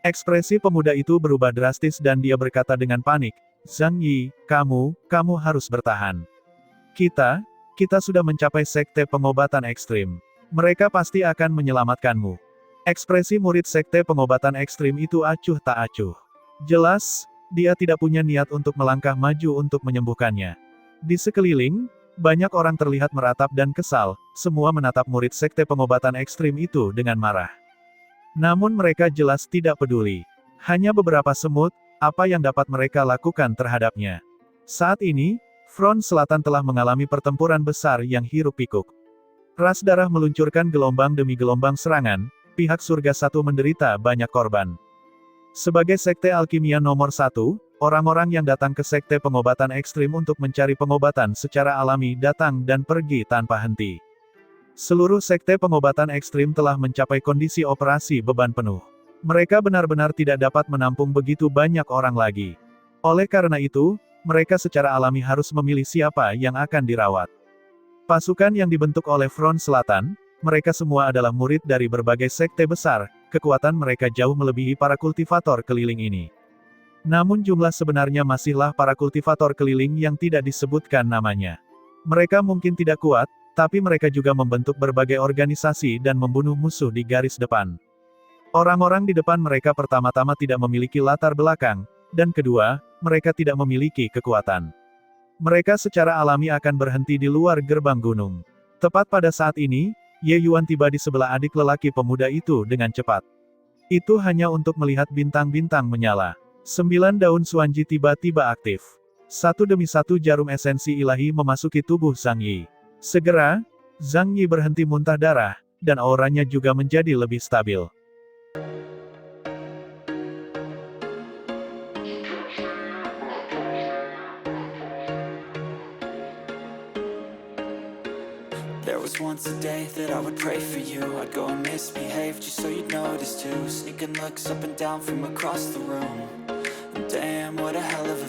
Ekspresi pemuda itu berubah drastis dan dia berkata dengan panik, "Zhang Yi, kamu harus bertahan. Kita sudah mencapai Sekte Pengobatan Ekstrim. Mereka pasti akan menyelamatkanmu." Ekspresi murid Sekte Pengobatan Ekstrim itu acuh tak acuh. Jelas, dia tidak punya niat untuk melangkah maju untuk menyembuhkannya. Di sekeliling, banyak orang terlihat meratap dan kesal, semua menatap murid Sekte Pengobatan Ekstrim itu dengan marah. Namun mereka jelas tidak peduli. Hanya beberapa semut, apa yang dapat mereka lakukan terhadapnya. Saat ini, front selatan telah mengalami pertempuran besar yang hiruk-pikuk. Ras darah meluncurkan gelombang demi gelombang serangan, pihak surga satu menderita banyak korban. Sebagai sekte alkimia nomor 1, orang-orang yang datang ke Sekte Pengobatan Ekstrim untuk mencari pengobatan secara alami datang dan pergi tanpa henti. Seluruh Sekte Pengobatan Ekstrim telah mencapai kondisi operasi beban penuh. Mereka benar-benar tidak dapat menampung begitu banyak orang lagi. Oleh karena itu, mereka secara alami harus memilih siapa yang akan dirawat. Pasukan yang dibentuk oleh Front Selatan, mereka semua adalah murid dari berbagai sekte besar, kekuatan mereka jauh melebihi para kultivator keliling ini. Namun jumlah sebenarnya masihlah para kultivator keliling yang tidak disebutkan namanya. Mereka mungkin tidak kuat, tapi mereka juga membentuk berbagai organisasi dan membunuh musuh di garis depan. Orang-orang di depan mereka pertama-tama tidak memiliki latar belakang, dan kedua, mereka tidak memiliki kekuatan. Mereka secara alami akan berhenti di luar gerbang gunung. Tepat pada saat ini, Ye Yuan tiba di sebelah adik lelaki pemuda itu dengan cepat. Itu hanya untuk melihat bintang-bintang menyala. 9 daun Suanji tiba-tiba aktif. Satu demi satu jarum esensi ilahi memasuki tubuh Zhang Yi. Segera, Zhang Yi berhenti muntah darah, dan auranya juga menjadi lebih stabil. There was once a day that I would pray for you. I'd go and misbehave just so you'd notice too. Sneaking looks up and down from across the room. And damn, what a hell of a